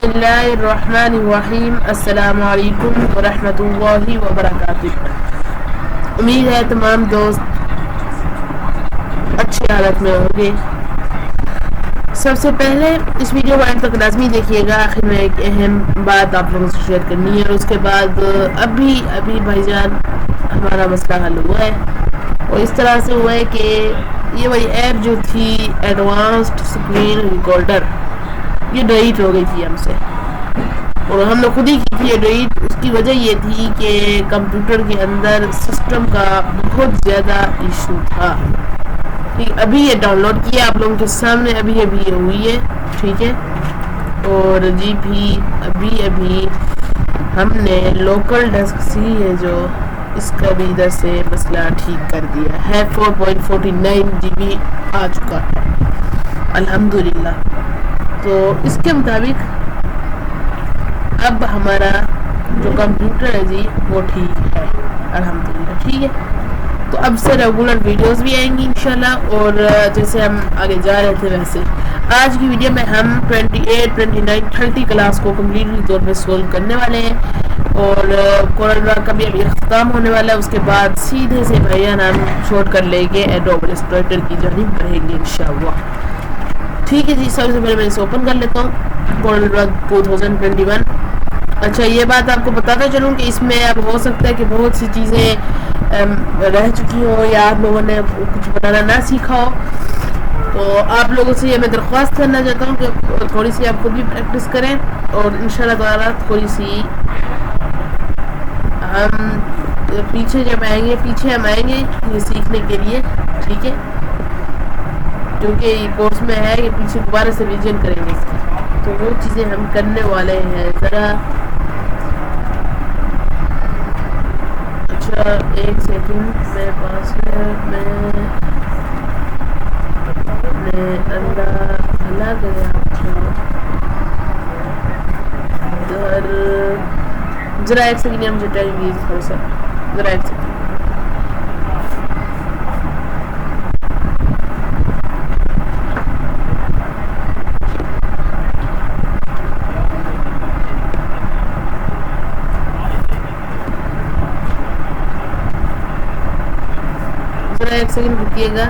बिस्मिल्लाहिर्रहमानिर्रहीम। अस्सलामु अलैकुम वरहमतुल्लाहि वबरकातुहू। उम्मीद है तमाम दोस्त अच्छी हालत में होंगे। सबसे पहले इस वीडियो को अंत तक लाजमी देखिएगा, आखिर में एक अहम बात आप लोगों से शेयर करनी है। उसके बाद अभी भाईजान हमारा मसला हल हुआ है और इस तरह से हुआ है कि ये वही ऐप जो थी एडवांस्ड स्क्रीन रिकॉर्डर, ये डिलीट हो गई थी हमसे और हम लोग खुद ही की थी ये डिलीट। उसकी वजह ये थी कि कंप्यूटर के अंदर सिस्टम का बहुत ज़्यादा इशू था। ठीक, अभी ये डाउनलोड किया आप लोगों के सामने, अभी ये हुई है। ठीक है, और जी भी अभी हमने लोकल डेस्क सी है जो इसका भी इधर से मसला ठीक कर दिया है। 4.49 GB आ चुका है अल्हम्दुलिल्लाह। तो इसके मुताबिक अब हमारा जो कंप्यूटर है जी वो ठीक है अल्हम्दुलिल्लाह। ठीक है, तो अब से रेगुलर वीडियोस भी आएंगी इंशाल्लाह। और जैसे हम आगे जा रहे थे वैसे आज की वीडियो में हम 28, 29, 30 क्लास को कम्प्लीटली तौर पे सोल्व करने वाले हैं और कोरोना का भी अभी ख़त्म होने वाला है। उसके बाद सीधे से भैया नाम छोड़ कर लेके एडोब इलस्ट्रेटर की जानिब बढ़ेंगे इंशाल्लाह। ठीक है जी, सबसे पहले मैं इसे ओपन कर लेता हूँ। कोरोना 2021। अच्छा, ये बात आपको बताता चलूँ कि इसमें अब हो सकता है कि बहुत सी चीज़ें रह चुकी हो या आप लोगों ने कुछ बनाना ना सीखा हो। तो आप लोगों से ये मैं दरख्वास्त करना चाहता हूँ कि थोड़ी सी आप खुद भी प्रैक्टिस करें और इंशाल्लाह ताला थोड़ी सी हम पीछे हम आएंगे ये सीखने के लिए। ठीक है, क्योंकि कोर्स में है कि पीछे दोबारा से रिवीजन करेंगे इसकी, तो वो चीज़ें हम करने वाले हैं। ज़रा अच्छा एक सेकंड मेरे पास है, मैं अंदर भला गया। ज़रा एक सेकंड मुझे टाइम थोड़ा सा, ज़रा एक सेकंड। एक सेकंड रुकिएगा,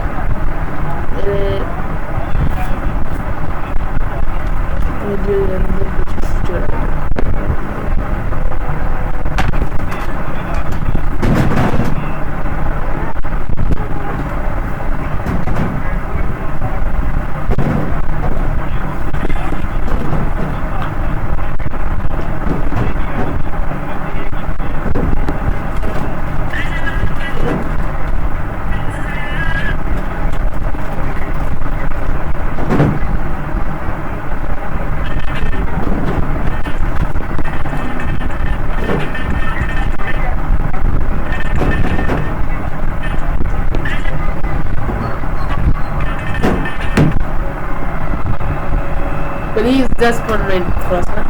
प्लीज जस्ट फॉर मिनट। थोड़ा सा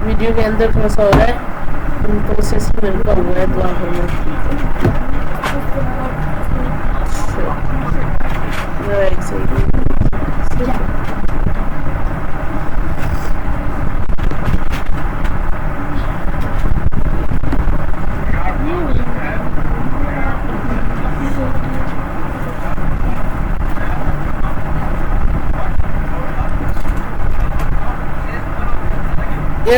वीडियो के अंदर थोड़ा सा हो रहा है, प्रोसेसिंग में रुका हुआ है, तो आप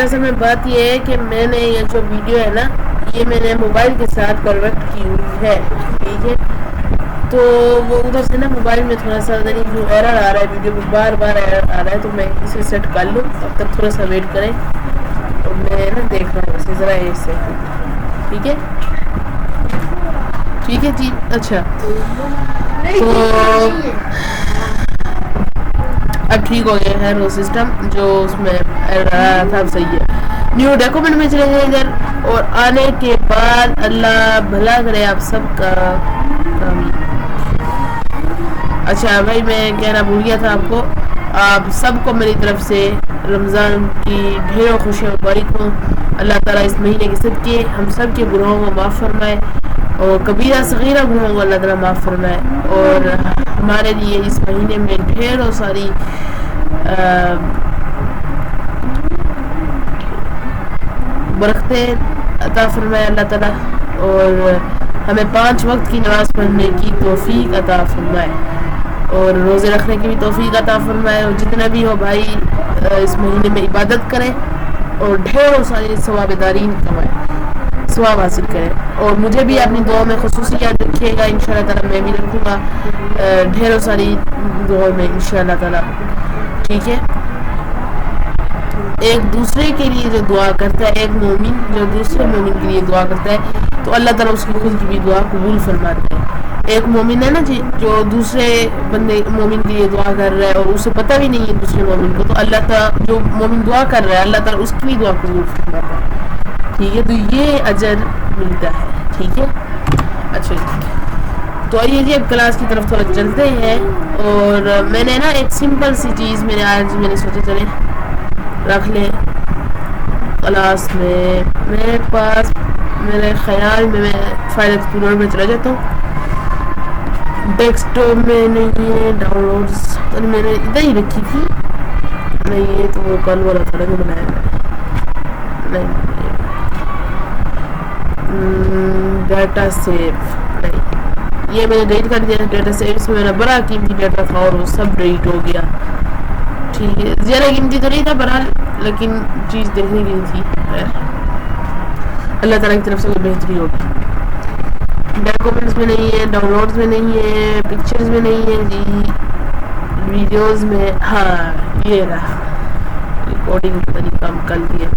असल में बात यह है कि मैंने ये जो वीडियो है ना, ये मैंने मोबाइल के साथ कन्वर्ट की हुई है। ठीक है, तो वो उधर से ना मोबाइल में थोड़ा सा जो एरर आ रहा है, वीडियो में बार बार एरर आ रहा है, तो मैं इसे सेट कर लूँ। तब तक थोड़ा सा वेट करें और मैं ना देख रहा हूँ इसे ज़रा ऐसे। ठीक है, ठीक है जी। अच्छा, तो अब ठीक हो गया है वो सिस्टम जो उसमें एरर था, अब सही है। न्यू डॉक्यूमेंट में चले गए इधर, और आने के बाद अल्लाह भला करे आप सबका। अच्छा भाई, मैं कहना भूल गया था आपको, आप सबको मेरी तरफ से रमज़ान की ढेरों खुशियाँ मुबारक हों। अल्लाह ताला इस महीने के सदके हम सब के गुनाहों को माफ़ फरमाए और कबीरा सगीरा गुनाहों को अल्लाह ताला माफ़ फरमाए, और हमारे लिए इस महीने में ढेरों सारी बरकतें अता फरमाए अल्लाह ताला, और हमें 5 वक्त की नमाज़ पढ़ने की तौफीक अता फरमाए, और रोज़े रखने की भी तौफीक अता फरमाए, और जितने भी हो भाई इस महीने में इबादत करें और ढेरों सारी सवाबदारीन कमाएं, सवाब हासिल करें। और मुझे भी अपनी दुआ में खुसूसी याद रखिएगा, इंशाअल्लाह ताला मैं भी रखूँगा ढेरों सारी दुआ में इंशाअल्लाह ताला, ठीक है। एक दूसरे के लिए जो दुआ करता है, एक मोमिन जो दूसरे मोमिन के लिए दुआ करता है, तो अल्लाह ताला उसकी खुद की भी दुआ कबूल फरमाता है। एक मोमिन है ना जी, जो दूसरे बंदे मोमिन के लिए दुआ कर रहा है और उसे पता भी नहीं है दूसरे मोमिन को, तो अल्लाह ताला जो मोमिन दुआ कर रहा है अल्लाह ताला उसकी भी दुआ कबूल फरमाता है, ठीक है। तो ये अजर मिलता है, ठीक है। अच्छा तो आइए जी अब क्लास की तरफ थोड़ा चलते हैं। और मैंने ना एक सिंपल सी चीज़ मैंने सोचा चले रख लें क्लास में। मेरे पास मेरे ख्याल में मैं फाइल एक्सप्लोरर में चला जाता हूँ, डेस्कटॉप में नहीं है, डाउनलोड्स तो मैंने इधर ही रखी थी, नहीं है तो वो कल वाला था जो बनाया मैंने, नहीं डाटा सेव नहीं, ये मैंने डिलीट कर दिया डाटा सेव, इसमें मेरा बड़ा कीमती डाटा था और वो सब डिलीट हो गया, ठीक है। ज़्यादा कीमती तो नहीं था बहरहाल, लेकिन चीज़ देखने की थी, अल्लाह ताला की तरफ से कोई बेहतरी होगी। डॉक्यूमेंट्स में नहीं है, डाउनलोड्स में नहीं है, पिक्चर्स में नहीं है जी, वीडियोस में, हाँ ये रहा, रिकॉर्डिंग पता नहीं काम कल दिया।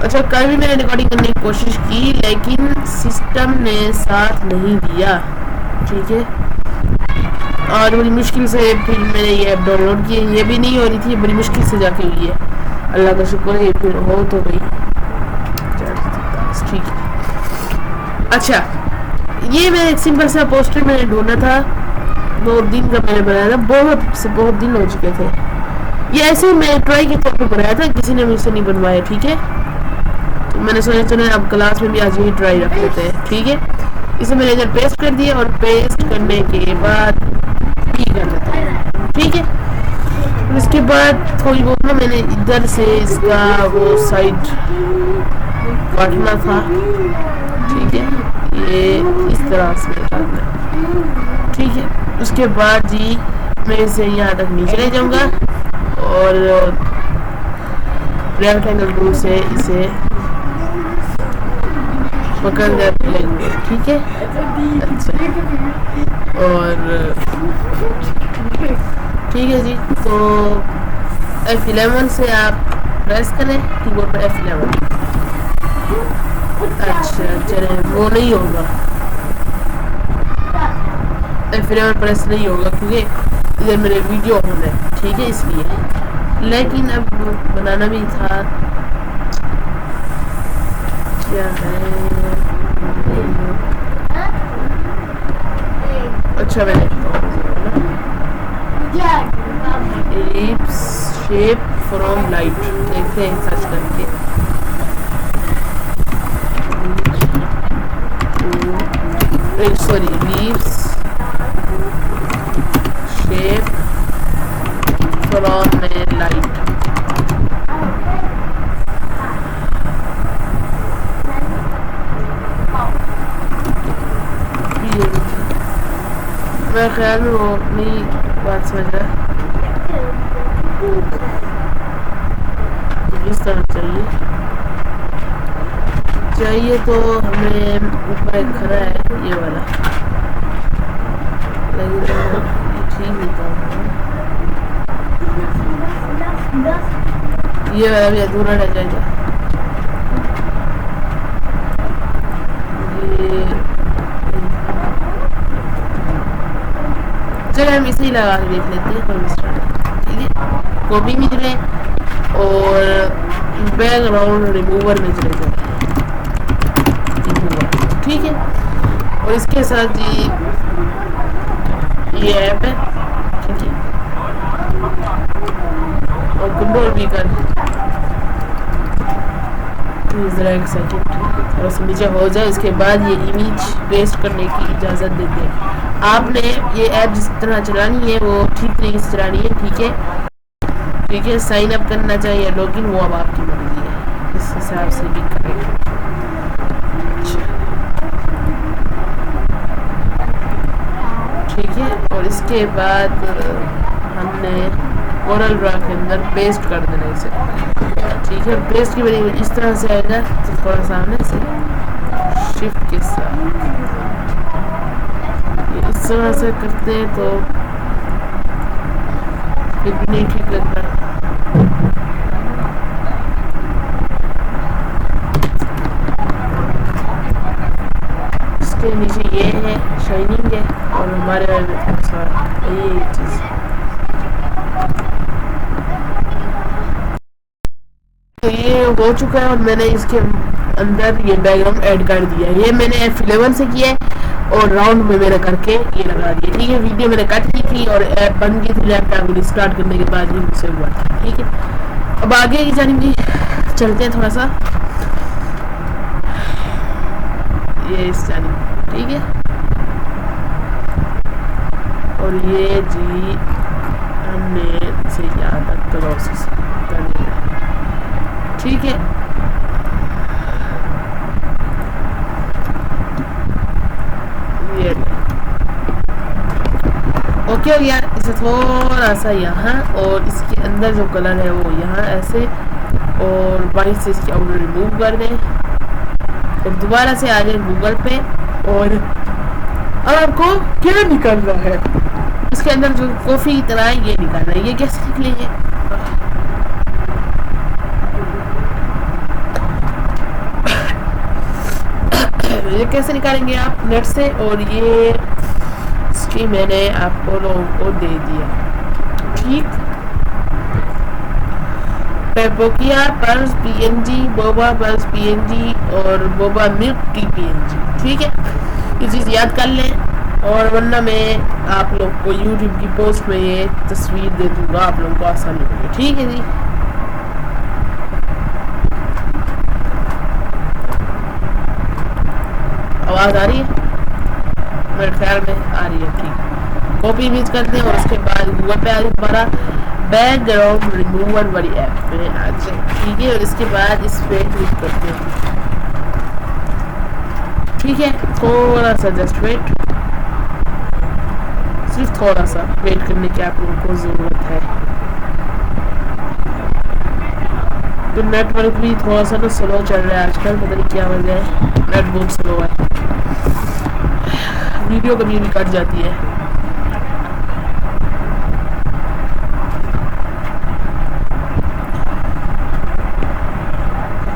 अच्छा कल भी मैंने रिकॉर्डिंग करने की कोशिश की लेकिन सिस्टम ने साथ नहीं दिया, ठीक है। और बड़ी मुश्किल से फिर मैंने ये ऐप डाउनलोड की, ये भी नहीं हो रही थी, बड़ी मुश्किल से जाके हुई है, अल्लाह का शुक्र है फिर हो तो गई, ठीक है। अच्छा ये मैं एक सिंपल सा पोस्टर मैंने ढूंढा था, 2 दिन का मैंने बनाया था, बहुत दिन हो चुके थे, ये ऐसे ही मैं ट्राई के तौर पर बनाया था, किसी ने मुझसे नहीं बनवाया, ठीक है। तो मैंने सोचा चलो अब क्लास में भी आज यही ट्राई रख लेते हैं, ठीक है। इसे मैंने इधर पेस्ट कर दिया और पेस्ट करने के बाद कर देता हूँ, ठीक है। और इसके बाद थोड़ी बहुत ना मैंने इधर से इसका वो साइड काटना था, ठीक है, ये इस तरह से काटना, ठीक है। उसके बाद जी मैं इसे यहाँ तक नीचे ले जाऊँगा और रेक्टेंगल टूल से इसे पकड़ कर लेंगे, ठीक है। अच्छा और ठीक है जी, तो F11 से आप प्रेस करें कीबोर्ड पर F11। अच्छा चले वो नहीं होगा, F11 प्रेस नहीं होगा क्योंकि इधर मेरे वीडियो ऑन है, ठीक है, इसलिए। लेकिन अब बनाना भी था, क्या है, अच्छा मैंने एलिप्स शेप फ्रॉम लाइट देखते हैं सर्च करके, sorry ellipse shape from light, मेरे ख्याल में वो नहीं बात समझ रहा, इस तरह चाहिए तो हमें ऊपर एक खड़ा है ये वाला, लेकिन ठीक नहीं था, ये वाला भी अधूरा रह जाएगा, चलो हम इसे ही लगा के देख लेते हैं, ठीक है। कॉपी में चले और बैकग्राउंड रिमूवर में चले जाए, ठीक है। और इसके साथ जी ये ऐप है, ठीक है, और कंट्रोल भी कर जरा एक सेकंड और से नीचे हो जाए, इसके बाद ये इमेज पेस्ट करने की इजाज़त देते हैं। आपने ये ऐप जिस तरह चलानी है वो ठीक तरीके से चलानी है, ठीक है, ठीक है। साइन अप करना चाहिए लॉगिन, वो अब आपकी मर्जी है, इस हिसाब से भी करेंगे। ठीक है, और इसके बाद हमने कोरल ड्रा के अंदर पेस्ट कर देना इसे। ठीक है, पेस्ट की वजह इस तरह से आएगा, तो थोड़ा सामने से शिफ्ट के साथ इस तरह से करते हैं तो फिर भी नहीं ठीक लगता। इसके नीचे ये है, शाइनिंग है, और हमारे ये चीज़ तो ये हो चुका है, और मैंने इसके अंदर ये बैकग्राउंड ऐड कर दिया। ये मैंने F11 से किया है और राउंड में मैंने करके ये लगा दिया। ठीक है, वीडियो मैंने कट की थी और ऐप बंद की थी लैपटॉप रिस्टार्ट करने के बाद ही मुझसे हुआ था। ठीक है, अब आगे की जानिब भी चलते हैं थोड़ा सा, ये इस जानिब। ठीक है, और ये जी हमने इसे यहाँ तक प्रोसेस करनी है। ठीक है, ये ओके हो गया। इसे थोड़ा सा यहाँ, और इसके अंदर जो कलर है वो यहाँ ऐसे, और बाहर से इसकी आउटर रिमूव कर दें, और दोबारा से आ जाए गूगल पे, और अब आपको क्या निकलना है इसके अंदर जो कॉफी की तरह है, ये निकालना है। ये कैसे निकलेंगे, ये कैसे निकालेंगे आप नेट से, और ये इसकी मैंने आपको लोगों को दे दिया। ठीक, पेपोकिया purse PNG, boba purse PNG और बोबा मिल्क टी PNG। ठीक है, ये चीज़ याद कर लें, और वरना मैं आप लोग को YouTube की पोस्ट में ये तस्वीर दे दूंगा, आप लोगों को आसानी होगी। ठीक है जी, आवाज़ आ रही है, मेरे ख्याल में आ रही है। ठीक, कॉपी इमेज करते हैं, और उसके बाद गूगल पे आ जाए हमारा बैकग्राउंड रिमूवर वाली ऐप में आ जाए। ठीक है, और इसके बाद इस पे क्लिक करते हैं। ठीक है, थोड़ा सा जस्ट वेट, सिर्फ थोड़ा सा वेट करने की आप लोगों को ज़रूरत है। तो नेटवर्क भी थोड़ा सा ना स्लो चल रहा है आजकल, पता नहीं क्या वजह है, नेट बहुत स्लो है, वीडियो कभी भी कट जाती है।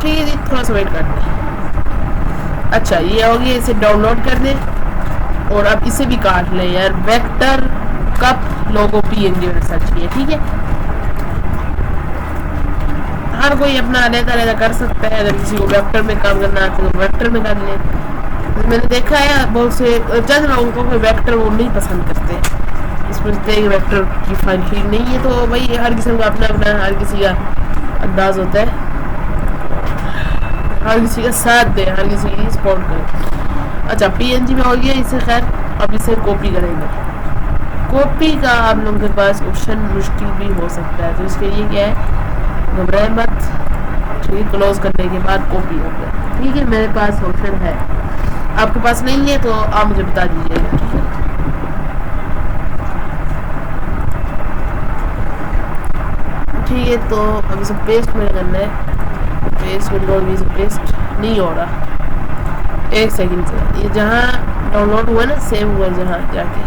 ठीक है जी, थोड़ा सा वेट कर दें। अच्छा, ये हो गया, इसे डाउनलोड कर दें, और अब इसे भी काट लें यार, वेक्टर कप लोगो PNG में सर्च किया। ठीक है, हर कोई अपना अलग-अलग कर सकता है, अगर किसी को वेक्टर में काम करना आता है तो वेक्टर में कर ले। मैंने देखा है बहुत से चंद लोगों को वेक्टर वो नहीं पसंद करते, इसमें वेक्टर की फाइल ठीक नहीं है, तो भाई हर किसी का अपना अपना, हर किसी का अंदाज होता है, हर किसी का साथ दे, हर किसी की सपोर्ट करे। अच्छा, PNG में हो गया इसे, खैर अब इसे कॉपी करेंगे। कॉपी का आप लोगों के पास ऑप्शन मुश्किल भी हो सकता है, तो इसके लिए क्या है, घबराए मत। ठीक है, क्लोज करने के बाद कॉपी हो गया। ठीक है, मेरे पास ऑप्शन है, आपके पास नहीं है तो आप मुझे बता दीजिएगा। ठीक है, ठीक है, तो अब इसे पेस्ट में करना है। पेस्ट विंडो भी से पेस्ट नहीं हो रहा, एक सेकंड से, ये जहाँ डाउनलोड हुआ ना, सेव हुआ जहाँ जाके,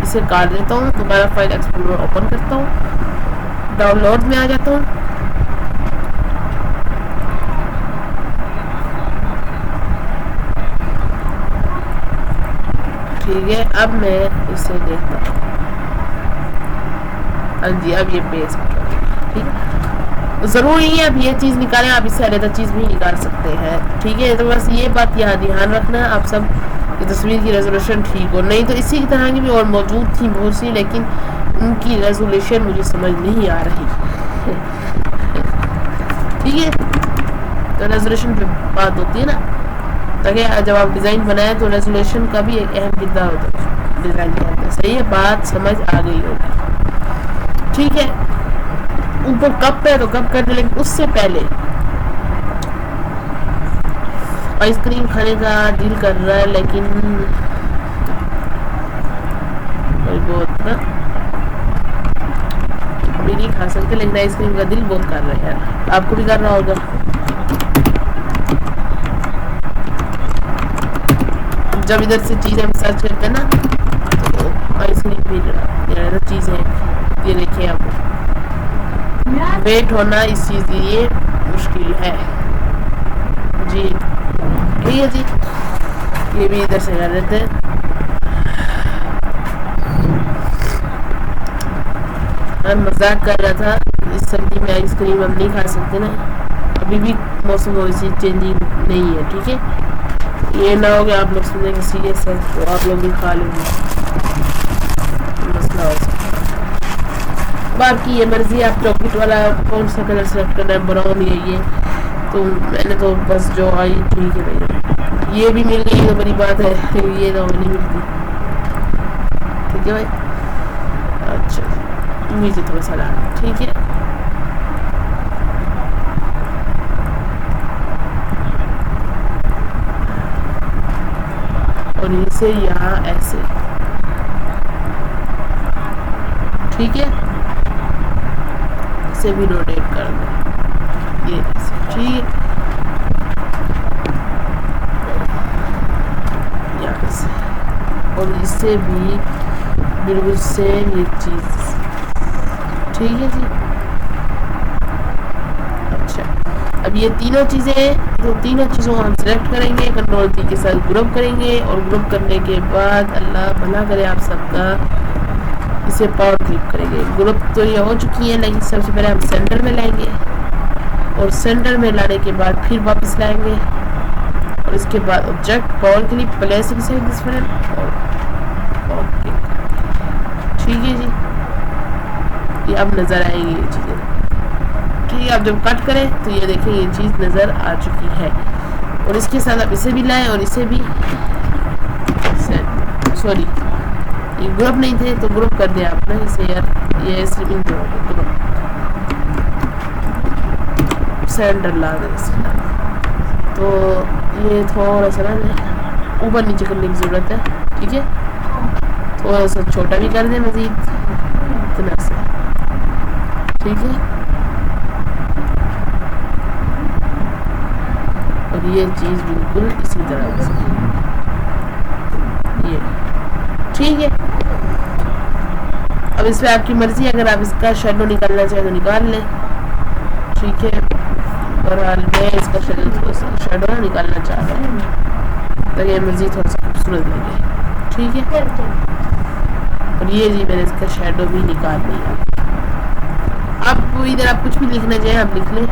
इसे काट देता हूँ, दोबारा फाइल एक्सप्लोरर ओपन करता हूँ, डाउनलोड में आ जाता हूँ। ठीक है, अब मैं इसे देखता हूँ। हाँ जी, अब ये पेस्ट, ठीक है, ज़रूरी नहीं है अब ये चीज़ निकालें, आप इससे अलग चीज़ भी निकाल सकते हैं। ठीक है, तो बस ये बात यहाँ ध्यान रखना है आप सब, कि तस्वीर की रेजोल्यूशन ठीक हो। नहीं तो इसी तरह की भी और मौजूद थी बहुत सी, लेकिन उनकी रेजोल्यूशन मुझे समझ नहीं आ रही। ठीक है, तो रेजोल्यूशन पे बात होती है ना, ताकि जब आप डिज़ाइन बनाएं तो रेजोल्यूशन का भी एक अहम किरदार होता है डिज़ाइन के अंदर। सही है, बात समझ आ गई होगी। ठीक है, ऊपर कप पे तो कप कर दे, लेकिन उससे पहले आइसक्रीम खाने का दिल कर रहा है, लेकिन बहुत ना अभी नहीं खा सकते, लेकिन आइसक्रीम का दिल बहुत कर रहा है यार। आपको भी कर रहा होगा। जब इधर से चीज़ें हम सर्च करते हैं ना, तो आइसक्रीम भी ज़्यादा चीज़ें, ये देखिए आप, वेट होना इस चीज़ के लिए मुश्किल है जी। ठीक है जी, ये भी इधर से कर लेते हैं। मैं मजाक कर रहा था, इस सर्दी में आइसक्रीम हम नहीं खा सकते ना, अभी भी मौसम वैसी चेंजिंग नहीं है। ठीक है, ये ना हो कि आप लोग सुनेंगे सीरियस है तो आप लोग भी खा लेंगे, मसला हो सकता। बाकी ये मर्जी, आप चॉकलेट वाला कौन सा कलर सेलेक्ट करना है, ब्राउन या ये, तो मैंने तो बस जो आई ठीक है भाई, ये भी मिल गई तो बड़ी बात है, ये तो नहीं मिलती। ठीक है भाई, अच्छा मुझे थोड़ा सा डाल, ठीक है। और इसे यहाँ ऐसे, ठीक है, इसे भी रोटेट कर दो, ये ऐसे, ठीक है, यहाँ से, और इसे भी बिल्कुल सेम ये चीज, ठीक है जी। अच्छा, अब ये तीनों चीज़ें, तो तीनों चीज़ों को हम सेलेक्ट करेंगे, कंट्रोल टी के साथ ग्रुप करेंगे, और ग्रुप करने के बाद अल्लाह भला करे आप सबका, इसे पावर क्लिक करेंगे। ग्रुप तो ये हो चुकी है, लेकिन सबसे पहले हम सेंटर में लाएंगे, और सेंटर में लाने के बाद फिर वापस लाएंगे, और इसके बाद object power click place inside this frame, और ओके, ठीक है जी। ये अब नज़र आएगी ये चीज़ें, ठीक है। आप जब कट करें तो ये देखें ये चीज़ नज़र आ चुकी है, और इसके साथ आप इसे भी लाएं और इसे भी, सॉरी ये ग्रुप नहीं थे तो ग्रुप कर दिया आपने इसे यार, ये स्ट्रीमिंग ग्रुप सेंटर ला दे इसे, तो ये थोड़ा सा ना ऊपर नीचे करने की ज़रूरत है, ठीक है। थोड़ा सा छोटा भी कर दें मज़ीद, इतना से, ठीक है। और ये चीज़ बिल्कुल इसी तरह से, ये ठीक है। अब इसमें आपकी मर्जी, अगर आप इसका शेडो निकालना चाहें तो निकाल लें, ठीक है। बहरहाल मैं इसका शेडो ना निकालना चाह रहा हूँ ताकि मर्जी थोड़ा सा खूबसूरत लगे, ठीक है। और ये जी मैंने इसका शेडो भी निकाल लिया। अब इधर आप कुछ भी लिखना चाहें आप लिख लें,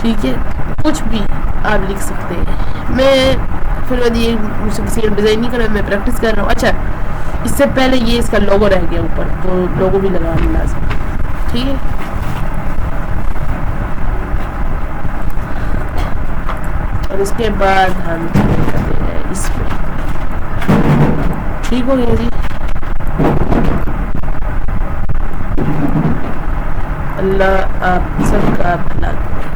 ठीक है, कुछ भी आप लिख सकते हैं। मैं फिर ये मुझसे किसी का डिज़ाइन नहीं कर रहा, मैं प्रैक्टिस कर रहा हूँ। अच्छा, इससे पहले ये इसका लोगो रह गया ऊपर, तो लोगो भी लगाना लाज़िम, ठीक है। और इसके बाद हम करते हैं इसमें, ठीक हो गया जी। अल्लाह आप सबका भला करे,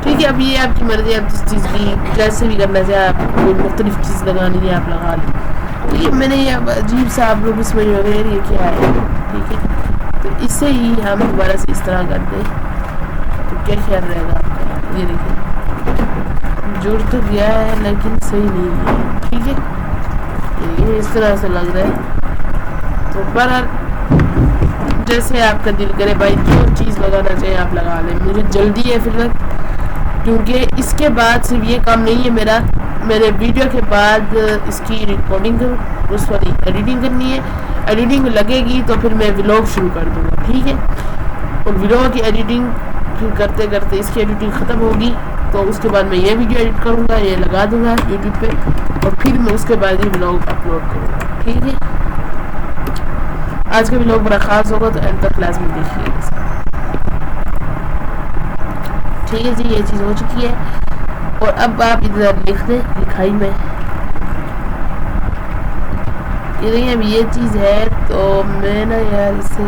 ठीक है। अब ये आपकी मर्जी, आप जिस चीज़ की जैसे भी करना चाहे, आप कोई मुख्तलिफ चीज़ लगानी है आप लगा लें। तो ये मैंने ये अजीब सा आप लोग इसमें वगैरह ये क्या है, ठीक है। तो इससे ही हम दोबारा से इस तरह कर दें तो क्या ख्याल रहेगा आपका। ये देखिए जुड़ तो गया है लेकिन सही नहीं है, ठीक है। ये इस तरह से लग रहा है, तो पर जैसे आपका दिल करे भाई, जो चीज़ लगाना चाहिए आप लगा लें। मुझे जल्दी है फिर, क्योंकि इसके बाद सिर्फ ये काम नहीं है मेरा, मेरे वीडियो के बाद इसकी रिकॉर्डिंग उस वाली एडिटिंग करनी है। एडिटिंग लगेगी तो फिर मैं व्लॉग शुरू कर दूँगा, ठीक है। और व्लॉग की एडिटिंग फिर करते करते इसकी एडिटिंग ख़त्म होगी, तो उसके बाद मैं ये वीडियो एडिट करूँगा, ये लगा दूँगा यूट्यूब पे, और फिर मैं उसके बाद ही व्लॉग अपलोड करूँगा, ठीक है। आज का व्लॉग बड़ा ख़ास होगा, तो एंड तक क्लास में देखिएगा, ठीक है जी। ये चीज़ हो चुकी है, और अब आप इधर लिख दें लिखाई में, ये देखिए अब ये चीज़ है। तो मैं ना यार इसे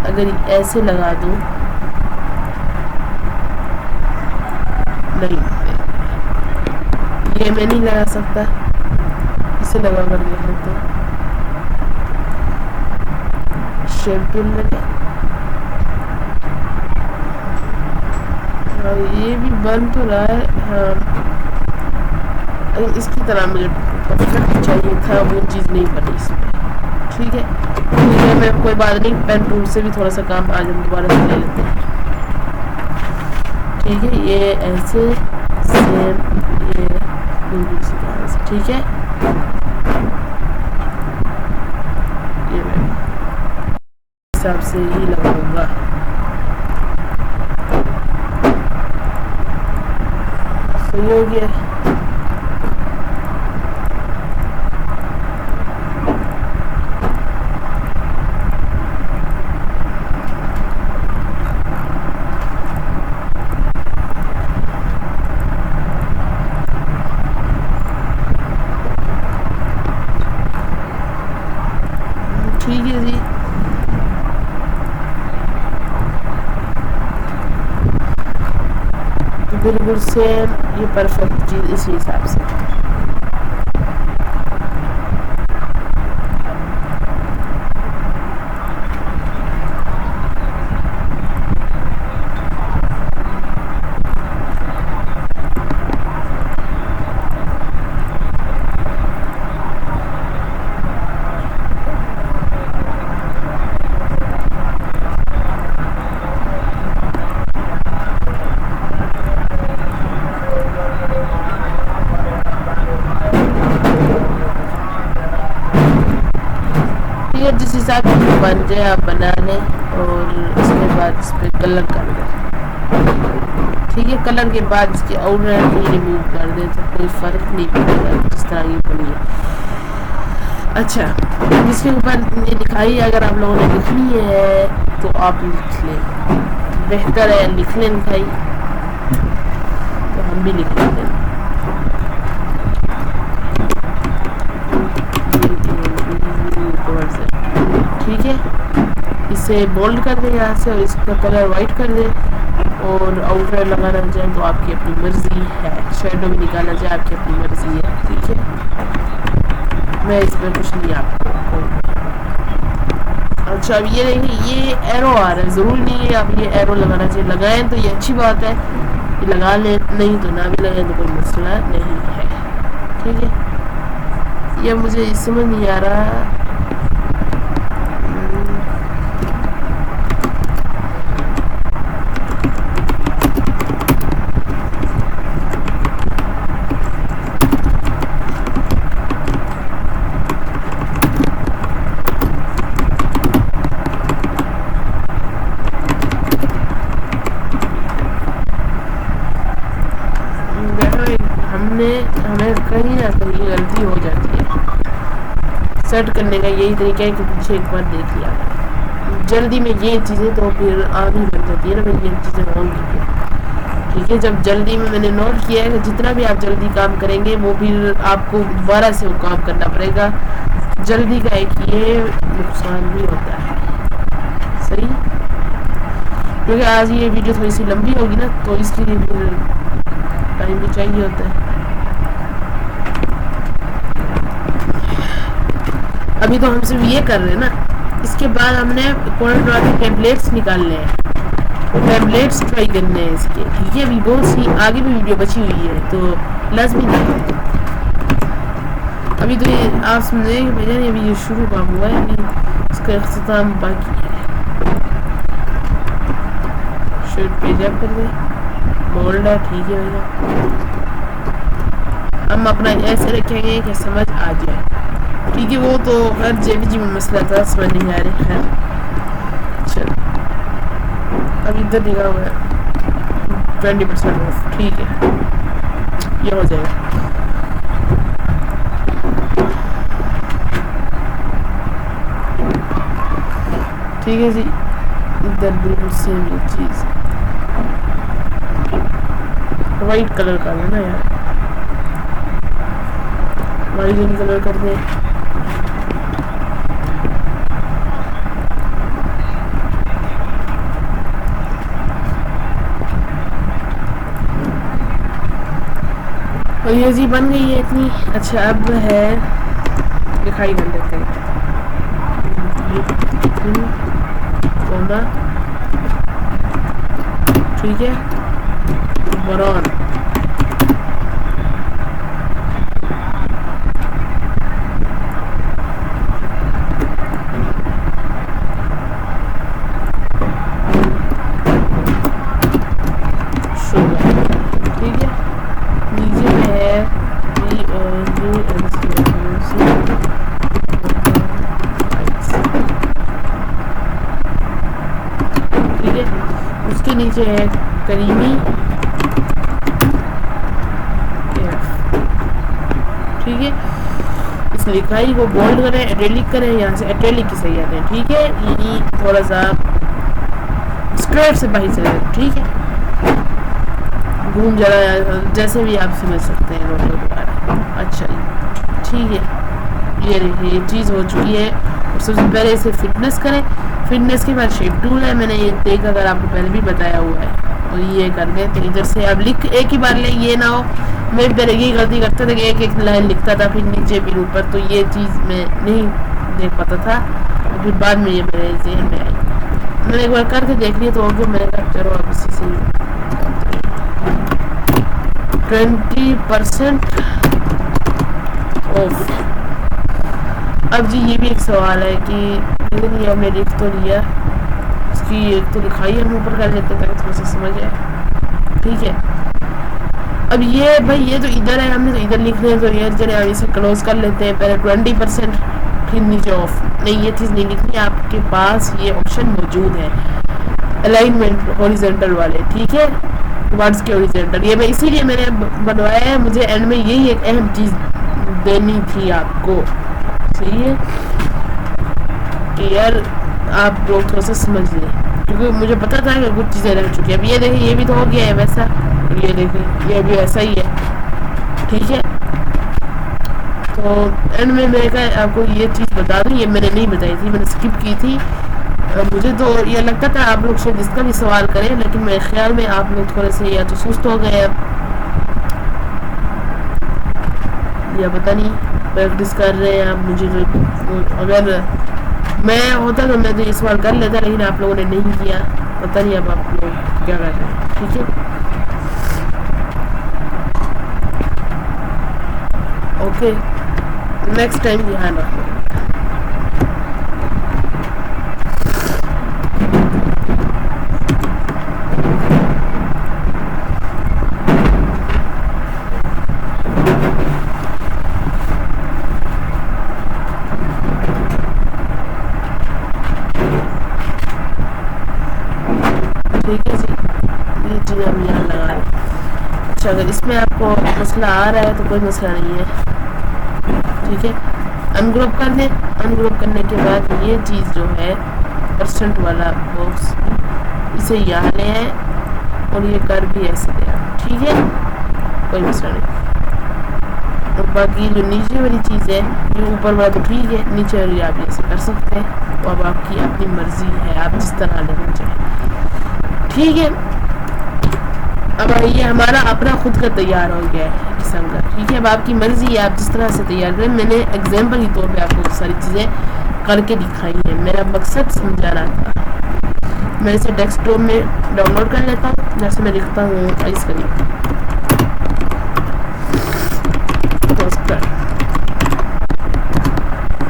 अगर ऐसे लगा दूँ नहीं मिलते। ये मैं नहीं लगा सकता, इसे लगा कर देख लेते हैं। शेप टूल लगे, और ये भी बन तो रहा है। हाँ, इसकी तरह मुझे परफेक्ट चाहिए था, वो चीज़ नहीं बनी इसमें। ठीक है, मैं कोई बात नहीं, पेन टूल से भी थोड़ा सा काम आज हम दोबारा से ले लेते हैं। ठीक है, ये ऐसे सेम, ये दूसरी तरह से। ठीक है, ये मैं हिसाब से ही लगाऊंगा। सही हो गया। ठीक है जी, बिल्कुल सेम, ये परफेक्ट चीज़ इसी हिसाब से। जिस हिसाब से बन जाए आप बना लें, और इसके बाद इस पर कलर कर दें। ठीक है, कलर के बाद इसके आउटलाइन भी रिमूव कर दें तो कोई फ़र्क नहीं पड़ेगा जिस तरह ये बनी है। अच्छा, इसके ऊपर ये लिखाई अगर आप लोगों ने लिखनी है तो आप लिख लें, बेहतर है लिख लें लिखाई, तो हम भी लिख लेते हैं। ठीक है, इसे बोल्ड कर दें यहाँ से, और इसका कलर वाइट कर दें, और आउटलाइन लगाना चाहे तो आपकी अपनी मर्जी है, शेडो भी निकालना चाहे आपकी अपनी मर्जी है। ठीक है, मैं इसमें कुछ नहीं आपको। अच्छा, अब ये देखिए, ये एरो आ रहा है, ज़रूरी नहीं है आप ये एरो लगाना चाहिए, लगाएं तो ये अच्छी बात है, ये लगा लें, नहीं तो ना भी लगाएं तो कोई मसला नहीं है। ठीक है, ये मुझे समझ नहीं आ रहा। हमें कहीं ना कहीं गलती हो जाती है सेट करने का, यही तरीका है कि पीछे एक बार देख लिया। जल्दी में ये चीज़ें तो फिर आम ही बन जाती है ना, भाई ये चीज़ें होंगी। ठीक है, जब जल्दी में मैंने नोट किया है कि जितना भी आप जल्दी काम करेंगे वो फिर आपको दोबारा से वो काम करना पड़ेगा। जल्दी का एक ये नुकसान भी होता है। सही, क्योंकि आज ये वीडियो थोड़ी सी लंबी होगी ना, तो इसके लिए फिर टाइम भी चाहिए होता है। अभी तो हम सिर्फ ये कर रहे हैं ना, इसके बाद हमने कॉर्नर ड्रॉ के टेम्पलेट्स निकालने हैं, टेम्पलेट्स ट्राई करने हैं इसके। ठीक है, अभी बहुत सी आगे भी वीडियो बची हुई है, तो लाजमी नहीं। अभी तो ये आप समझेंगे भैया, अभी ये शुरू काम हुआ है, अभी इसका इख्तिताम बाकी है। शर्ट पेज अप कर दे, बोल्ड है। ठीक है भैया, हम अपना ऐसे रखेंगे कि समझ आ जाए। ठीक है, वो तो हर जेबीजी में मसला था, समझ नहीं आ रही है। चल, अब इधर लिखा हुआ है 20% ऑफ। ठीक है, ये हो जाएगा। ठीक है जी, इधर बिल्कुल सेम ये चीज़ वाइट कलर का है ना यार, वाइट कलर कर दें। और ये जी बन गई है इतनी। अच्छा अब है दिखाई कर लेते हैं कोना, ठीक है, बरौन, ठीक है। नीचे में है ठीक है। उसके नीचे है करीमी, ठीक है। इस लिखाई को बोल्ड करें, इटैलिक करें, यहाँ से इटैलिक की सही आते हैं, ठीक है। ये थोड़ा सा स्ट्रेट से बाहर चले, ठीक है, घूम जरा, जैसे भी आप समझ सकते हैं नोट दोबारा। अच्छा ठीक है, ये देखिए ये चीज़ हो चुकी है। और सबसे पहले इसे फिटनेस करें, फिटनेस के बाद शेप टूल है, मैंने ये देखा अगर आपको पहले भी बताया हुआ है। और ये कर गए तो इधर से अब लिख एक ही बार ले, ये ना हो मैं पहले ये गलती करता था कि एक एक लाइन लिखता था फिर नीचे फिर ऊपर, तो ये चीज़ मैं नहीं देख पाता था। फिर बाद में ये मेरे जहन में आई, मैंने एक बार करके देख लिया तो ओके, मैंने कहा चलो अब इसी से 20% ऑफ। अब जी ये भी एक सवाल है कि ये हमने लिख तो लिया, इसकी एक तो लिखाई हम ऊपर कर लेते हैं ताकि थोड़ा सा समझ आए, ठीक है। अब ये भाई ये तो इधर है, हमने तो इधर लिख रहे हैं, तो ये चले हम इसे क्लोज कर लेते हैं। पहले 20% फिर नीचे ऑफ, नहीं ये चीज़ नहीं लिखनी, आपके पास ये ऑप्शन मौजूद है अलाइनमेंट हॉरिजॉन्टल वाले, ठीक है, वर्ड्स के हॉरिजॉन्टल। ये मैं इसीलिए मैंने बनवाया है, मुझे एंड में यही एक अहम चीज़ देनी थी आपको, सही है, कि यार आप लोग थोड़ा सा समझ लें, क्योंकि मुझे पता था कि कुछ चीज़ें रह चुकी है। अब ये देखिए ये भी तो हो गया है वैसा, और ये देखिए ये भी वैसा ही है, ठीक है। तो एंड में मैंने कहा आपको ये चीज़ बता दूँ, ये मैंने नहीं बताई थी, मैंने स्किप की थी। मुझे तो ये लगता था आप लोग शायद इसका भी सवाल करें, लेकिन मेरे ख्याल में आप लोग थोड़े से या तो सुस्त हो गए या पता नहीं प्रैक्टिस कर रहे हैं आप। मुझे तो अगर मैं होता तो मैं तो ये सवाल कर लेता, लेकिन आप लोगों ने नहीं किया, पता नहीं अब आप लोग क्या कर रहे हैं, ठीक है। ओके, नेक्स्ट टाइम ध्यान रखो। ठीक है जी, ये चीज़ हम यहाँ लगा रहे हैं। अच्छा अगर इसमें आपको मसला आ रहा है तो कोई मसला नहीं है, ठीक है। अनग्रुप कर दें, अनग्रुप करने के बाद ये चीज़ जो है परसेंट वाला बॉक्स, इसे यहाँ ले आए और ये कर भी ऐसे दे, ठीक है, कोई मसला नहीं। और बाकी जो नीचे वाली चीज़ है ये ऊपर वाला तो ठीक है, नीचे वाली आप ऐसे कर सकते हैं, तो अब आपकी अपनी मर्जी है, आप जिस तरह लेना चाहें, ठीक है। अब ये हमारा अपना खुद का तैयार हो गया है किस्म का, ठीक है। अब आपकी मर्जी है, आप जिस तरह से तैयार करें। मैंने एग्जाम्पल के तौर पे आपको सारी चीज़ें करके दिखाई है, मेरा मकसद समझाना था। मैं इसे डेस्कटॉप में डाउनलोड कर लेता हूँ, जैसे मैं लिखता हूँ इस करीब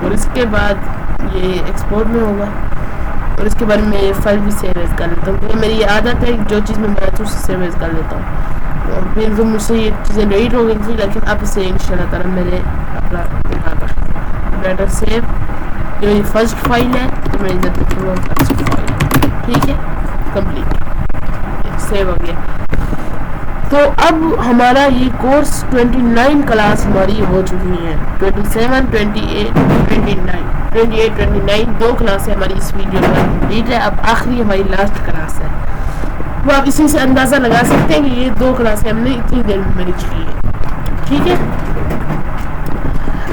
और इसके बाद ये एक्सपोर्ट में होगा, और इसके बाद मैं ये फाइल भी सेव कर लेता हूँ, क्योंकि मेरी ये आदत है जो चीज़ मैं बनाती हूँ उसे सेव कर लेता हूँ। और फिर तो मुझसे ये चीज़ें रीड हो गई थी, लेकिन अब इसे इंशाल्लाह ताला मेरे अपना ध्यान रखूँगा। डाटा सेव, ये फर्स्ट फाइल है तो मैं इधर देखूँगा फर्स्ट फाइल, ठीक है, कंप्लीट, सेव हो गया। तो अब हमारा ये कोर्स 29 क्लास हमारी हो चुकी हैं, 27, 28, 29 दो क्लास है हमारी इस वीडियो में कंप्लीट है। अब आखिरी हमारी लास्ट क्लास है, वो आप इसी से अंदाज़ा लगा सकते हैं कि ये दो क्लासें हमने इतनी देर में मैनेज की है, ठीक है।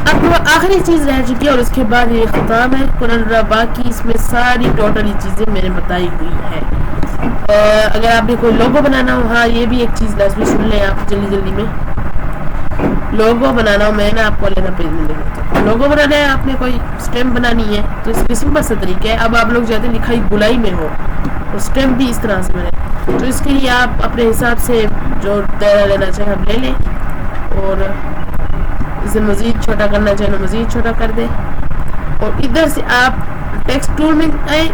अब वो आखिरी चीज़ रह चुकी है और उसके बाद ये ख़त्म है कुरान। बाकी इसमें सारी टोटली चीज़ें मैंने बताई हुई है। अगर आपने कोई लोगो बनाना हो, हाँ ये भी एक चीज़ लाजमी सुन लें आप जल्दी जल्दी में। लोगो बनाना हो, मैं ना आपको लेना पेज में लिख देता हूँ। लोगो बनाना है, आपने कोई स्टैम्प बनानी है तो इसके सिंपल सा तरीका है। अब आप लोग चाहते हैं लिखाई बुलाई में हो तो स्टैम्प भी इस तरह से बने, तो इसके लिए आप अपने हिसाब से जो दायरा लेना चाहें आप ले लें, और इसे मज़ीद छोटा करना चाहें तो मज़ीद छोटा कर दें। और इधर से आप टेक्स्ट टूल में आए,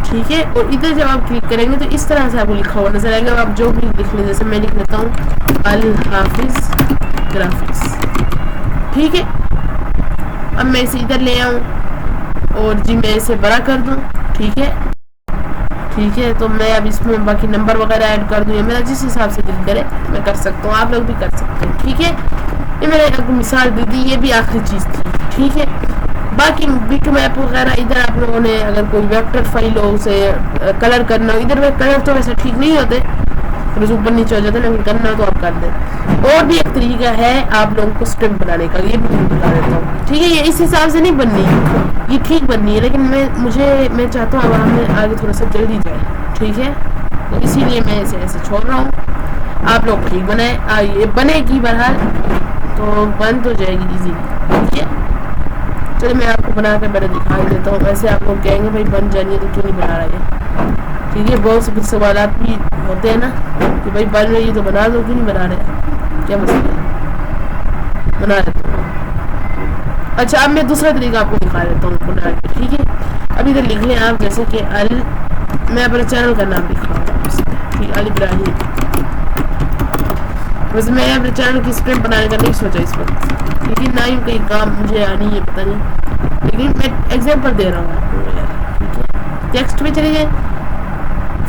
ठीक है, और इधर जब आप क्लिक करेंगे तो इस तरह से आपको लिखा हुआ नजर आएगा। आप जो भी लिख लें, जैसे मैं लिख लेता हूँ अल हाफिज ग्राफिक्स, ठीक है। अब मैं इसे इधर ले आऊँ और जी मैं इसे बड़ा कर दूँ, ठीक है, ठीक है। तो मैं अब इसमें बाकी नंबर वगैरह ऐड कर दूँ, या मेरा जिस हिसाब से दिल करे मैं कर सकता हूँ, आप लोग भी कर सकते हैं, ठीक है। ये मैंने आपको मिसाल दे दी, ये भी आखिरी चीज़ थी, ठीक है। बाकी बिट मैप वगैरह इधर आप लोगों ने अगर कोई वेक्टर फाइल हो उसे कलर करना हो, इधर में कलर तो वैसे ठीक नहीं होते, तो ऊपर नीचे हो जाते, लेकिन करना तो आप कर दें। और भी एक तरीका है आप लोगों को स्टैम्प बनाने का, ये भी मैं बता देता हूँ, ठीक है। ये इस हिसाब से नहीं बननी, ये ठीक बननी है, लेकिन मैं चाहता हूँ अब हमें आगे थोड़ा सा जल्दी जाए, ठीक है, तो इसीलिए मैं इसे ऐसे छोड़ रहा हूँ। आप लोग ठीक बनाए, ये बनेगी बहरहाल, तो बन तो जाएगी इजी, ठीक है। चलिए मैं आपको बना कर पहले दिखा देता हूँ। वैसे आप लोग कहेंगे भाई बन जानी है तो क्यों नहीं बना रहा है, ठीक है। बहुत से सवाल भी होते हैं ना कि भाई बन रही है तो बना दो, क्यों नहीं बना रहे, क्या मसला है, बना देता हूँ। अच्छा, अब मैं दूसरा तरीका आपको दिखा देता हूँ बना के, ठीक है। अब इधर लिख लें आप, जैसे कि मैं अपने चैनल का नाम लिख रहा हूँ, ठीक, अल इब्राहिम। वैसे मैं अपने चैनल की स्क्रिप्ट बनाने का नहीं सोचा इस वक्त, लेकिन ना ही कहीं काम मुझे आनी है पता नहीं, लेकिन मैं एग्जाम्पल दे रहा हूँ आपको यार, ठीक है। टेक्स्ट में चले गए,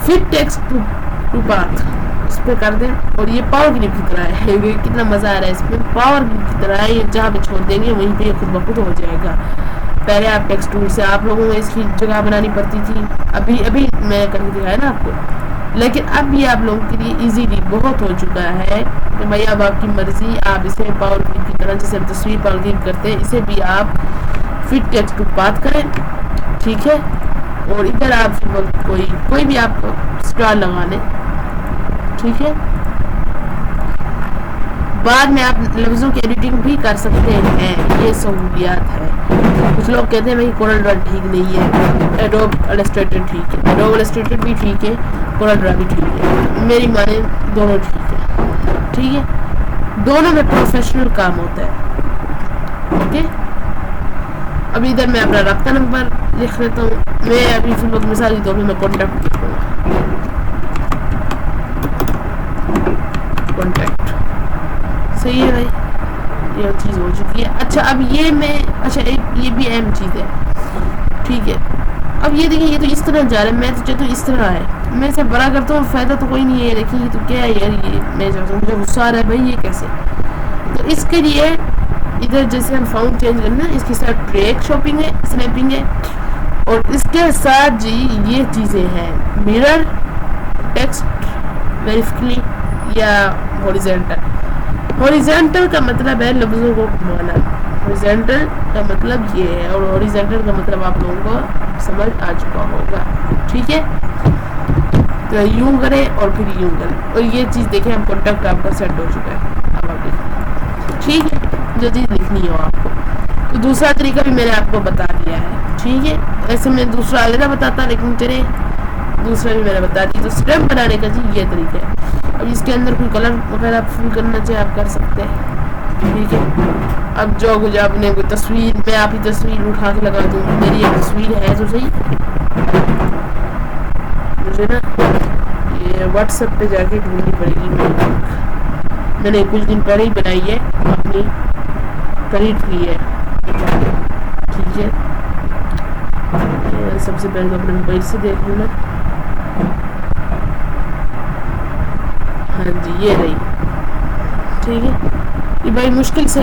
फिर टेक्स्ट टू पाथ इस पर कर दें, और ये पावर ग्रिप की तरह है, कितना मज़ा आ रहा है इसमें, पावर ग्रिप की तरह है, ये जहाँ पे छोड़ देंगे वहीं पे खुद ब खुद हो जाएगा। पहले आप टेक्स्ट टूल से आप लोगों को इसकी जगह बनानी पड़ती थी, अभी मैं करके दिखाया ना आपको, लेकिन अब भी आप लोगों के लिए इजीली बहुत हो चुका है कि भाई अब आपकी मर्जी, आप इसे पावर ग्रिप की तरह जैसे तस्वीर पावर ग्रिप करते हैं, इसे भी आप फिट टेक्स्ट टू पाथ करें, ठीक है। और इधर आप फिर कोई भी आप स्टार लगा लें, ठीक है। बाद में आप लफ्ज़ों की एडिटिंग भी कर सकते हैं, ये सहूलियात है। कुछ लोग कहते हैं भाई कोरल ड्रा ठीक नहीं है, एडोब इलस्ट्रेटर ठीक है, एडोब इलस्ट्रेटर भी ठीक है, कोरल ड्रा भी ठीक है, मेरी माने दोनों ठीक है, ठीक है। दोनों में प्रोफेशनल काम होता है, ओके। अब इधर मैं अपना रब्ता नंबर लिख लेता हूँ, मैं अभी फिर वक्त मिसाल के तौर पर मैं कॉन्टैक्ट लिखूँगा, कॉन्टैक्ट, सही है भाई, ये चीज़ हो चुकी है। अच्छा, अब ये ये भी अहम चीज़ है, ठीक है। अब ये देखिए, ये तो इस तरह जा रहा है, मैं तो चाहता हूँ इस तरह है, मैं इसे बड़ा करता हूँ, फ़ायदा तो कोई नहीं है। देखिए ये तो क्या है यार, ये मैं चाहता हूँ, मुझे गुस्सा आ रहा है भाई, ये कैसे। तो इसके लिए इधर जैसे हम फाउंड चेंज करना है, इसके साथ ट्रैक शॉपिंग है, स्नैपिंग है, और इसके साथ जी ये चीज़ें हैं मिरर, टेक्स्ट वेरिफिकली या हॉरिजॉन्टल। हॉरिजॉन्टल का मतलब है लफ्ज़ों को घुमाना, हॉरिजॉन्टल का मतलब ये है, और हॉरिजॉन्टल का मतलब आप लोगों को समझ आ चुका होगा, ठीक है। तो यूं करें और फिर यूं करें, और ये चीज़ देखें हम कॉन्टैक्ट आपका सेट हो चुका है। अब आप लिखें, ठीक है, जो चीज़ लिखनी हो आपको। तो दूसरा तरीका भी मैंने आपको बता दिया है, ठीक है। ऐसे मैं दूसरा अलग बताता, लेकिन चले दूसरा भी मैंने बता दिया। तो स्टैम्प बनाने का जी ये तरीका है। अब इसके अंदर कोई कलर वगैरह आप फिल करना चाहे आप कर सकते हैं, ठीक है। अब जो कुछ आपने कोई तस्वीर, मैं आप ही तस्वीर उठा के लगा दूँ, मेरी एक तस्वीर है तो सही, मुझे ना ये व्हाट्सएप पे जाके ढूंढनी पड़ेगी। मैंने कुछ दिन पहले ही बनाई है, अपनी खरीद की है, ठीक है। सबसे पहले तो अपने मोबाइल से देख लूँ ना, हाँ जी ये रही, ठीक है। ये भाई मुश्किल से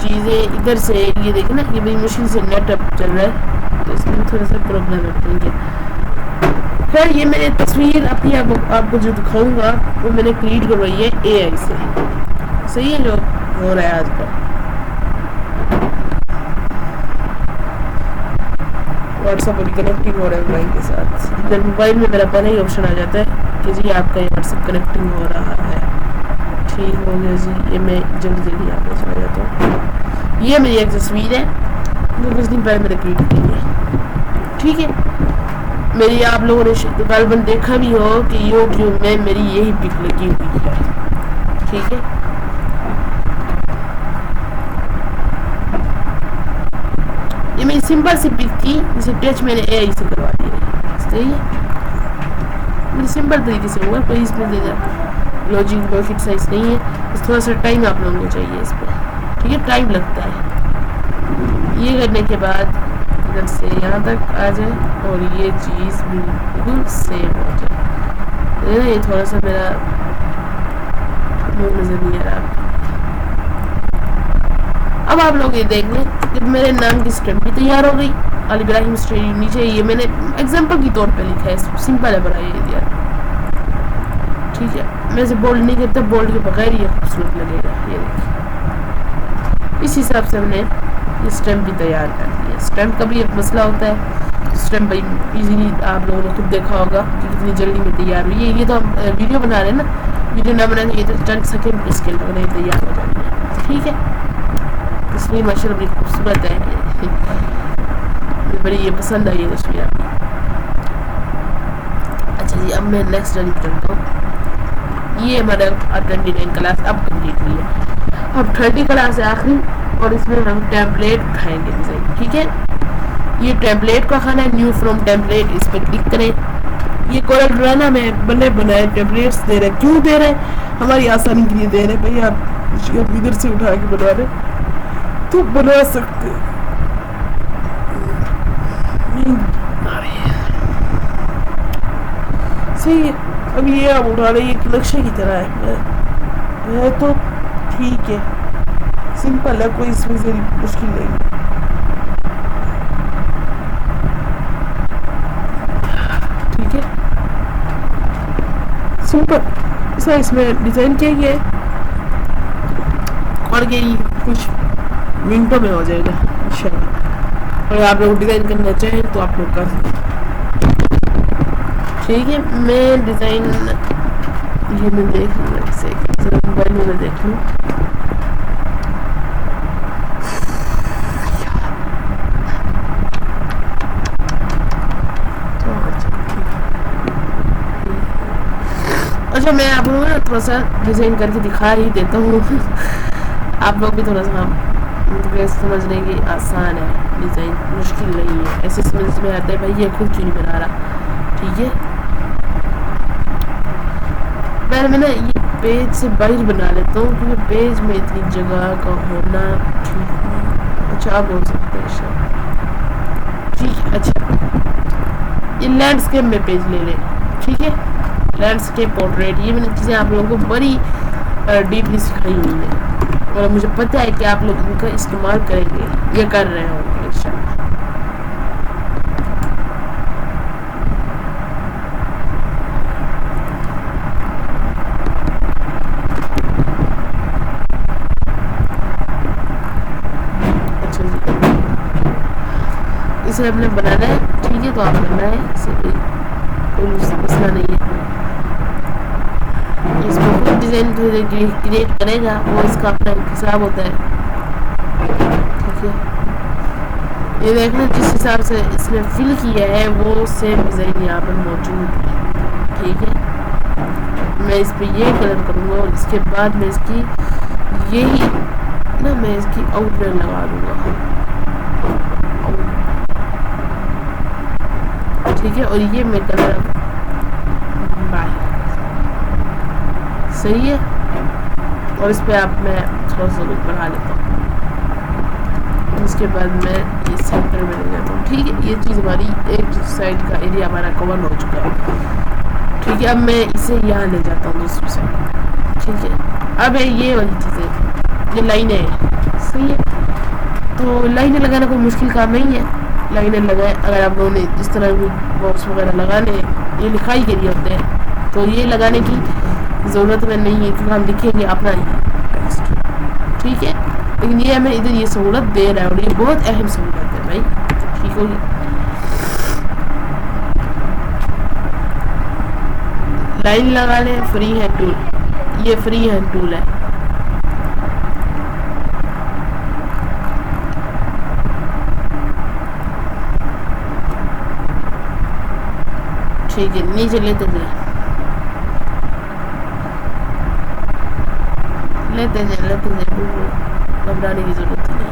चीज़ें इधर से, ये देखें ना, ये भाई मुश्किल से नेट अप चल रहा है, तो इसमें थोड़ा सा प्रॉब्लम है, ठीक है। खैर ये मैंने तस्वीर अपनी आपको जो दिखाऊंगा वो मैंने क्रिएट करवाई है AI से, सही है, जो हो रहा है आजकल। व्हाट्सएप अभी कनेक्टिंग हो रहा है मोबाइल के साथ। इधर मोबाइल में मेरा पहले ही ऑप्शन आ जाता है कि जी आपका ये व्हाट्सएप कनेक्टिंग हो रहा है, ठीक ठीक हो गया जी। ये मैं जल्दी जल्दी यहाँ पे चला जाता हूँ। ये मेरी एक तस्वीर है जो कुछ दिन पहले मैंने क्लिक की है। ठीक है, मेरी आप लोगों ने गालबन देखा भी हो कि यूट्यूब में मेरी यही पिक लगी हुई है। ठीक है, ये मेरी सिंपल सी पिक थी जिसे टच मैंने एआई से करवा दिया। सही है, मेरी सिंपल तरीके से हुआ, कोई इसमें लॉजिक रॉकेट साइंस नहीं है। बस थोड़ा सा टाइम आप लोगों को चाहिए इस पर। ठीक है, टाइम लगता है। ये करने के बाद इधर से यहाँ तक आ जाए और ये चीज़ बिल्कुल सेम हो जाए। ये थोड़ा सा मेरा मुंह नजर नहीं आ रहा। अब आप लोग ये देख लें, जब मेरे नाम की स्ट्रिप भी तैयार हो गई, अली इब्राहिम स्ट्रीट, नीचे ये मैंने एग्जांपल के तौर पे लिखा है, सिंपल है बड़ा ये दिया। ठीक है, मैं इसे बोल्ड नहीं करता, बोल्ड के बगैर ये खूबसूरत लगेगा। ये देखिए, इस हिसाब से हमने ये स्टैम्प भी तैयार कर दिया। स्टैम्प का भी एक मसला होता है, स्टैम्प भाई इजीली आप लोगों ने खुद देखा होगा कि कितनी जल्दी में तैयार हुई है। ये तो हम वीडियो बना रहे हैं ना, वीडियो ना बनाए ये तो चंद सेकेंड इसके लिए तैयार हो जाती है। ठीक है, तस्वीर माशाल्लाह बड़ी खूबसूरत है, बड़ी ये पसंद आई है तस्वीर आपकी। अच्छा जी, अब मैं नेक्स्ट जर्नी चलता हूँ। ये हमारा 29 क्लास अब कंप्लीट हुई है। अब 30 क्लास है आखिरी, और इसमें हम टेम्पलेट उठाएंगे डिजाइन। ठीक है, ये टेम्पलेट का खाना है, न्यू फ्रॉम टेम्पलेट, इस पर क्लिक करें। ये कोरल ड्राना में बने बनाए टेम्पलेट्स दे रहे, क्यों दे रहे? हमारी आसानी के लिए दे रहे भाई। आप इधर से उठा के बना रहे तो बना सकते हैं। सही है, अब ये आप उठा रहे, ये नक्शे की तरह है तो ठीक है, सिंपल है, कोई इसमें से मुश्किल नहीं है। ठीक है, सिंपल सा इसमें डिजाइन किया गया है और ये कुछ मिनटों में हो जाएगा इंशाल्लाह। अगर आप लोग डिजाइन करना चाहें तो आप लोग कर सकते। ठीक है, मैं डिजाइन ये मैं देख लूँ, इसे मोबाइल में देख लूँ। अच्छा, मैं आप लोगों को थोड़ा सा डिजाइन करके दिखा ही देता हूँ आप लोग भी थोड़ा सा समझने की आसान है, डिजाइन मुश्किल नहीं है। ऐसे समझ में आता है भाई ये खुद क्यों नहीं बना रहा। ठीक है, पहले मैं ना ये पेज से बाहर बना लेता हूँ क्योंकि पेज में इतनी जगह का होना ठीक नहीं। अच्छा, आप बोल सकते हैं ठीक है। अच्छा, ये लैंडस्केप में पेज ले लें। ठीक है, लैंडस्केप पोर्ट्रेट, ये मैंने चीज़ें आप लोगों को बड़ी डीपली सिखाई हुई है और मुझे पता है कि आप लोग इनका इस्तेमाल करेंगे, ये कर रहे होंगे इंशाल्लाह। अच्छा जी, इसे हमने बनाना है। ठीक है, तो आप करना है, इसे कोई मसला नहीं है। इसमें खुद डिजाइन क्रिएट करेगा, वो इसका अपना हिसाब होता है। ठीक है, ये देखना जिस हिसाब से इसने फिल किया है वो सेम डिजाइन यहाँ पर मौजूद है। ठीक है, मैं इस पर ये कलर करूँगा और इसके बाद मैं इसकी यही ना मैं इसकी आउटलाइन लगा दूंगा। ठीक है, और ये मैं कलर सही है, और इस पे आप मैं थोड़ा सा कुछ बढ़ा लेता हूँ। उसके बाद मैं ये सेंटर में ले जाता हूँ। ठीक है, ये चीज़ हमारी एक साइड का एरिया हमारा कवर हो चुका है। ठीक है, अब मैं इसे यहाँ ले जाता हूँ दूसरी साइड। ठीक है, अब ये वाली चीज़ें, ये लाइनें हैं। सही है, तो लाइनें लगाना कोई मुश्किल काम नहीं है। लाइनें लगाए, अगर आप लोगों ने इस तरह की बॉक्स वगैरह लगाने, ये लिखाई के लिए होते हैं, तो ये लगाने की ज़रूरत में नहीं है क्योंकि हम लिखेंगे अपना ही टेक्स्ट। ठीक है, लेकिन ये हमें इधर ये सहूलत दे रहा है और ये बहुत अहम सहूलत है भाई। ठीक हो गया, लाइन लगा लें, फ्री है टूल, ये फ्री हैंड टूल है। ठीक है, नीचे लेते जाए घबराने की जरूरत नहीं है।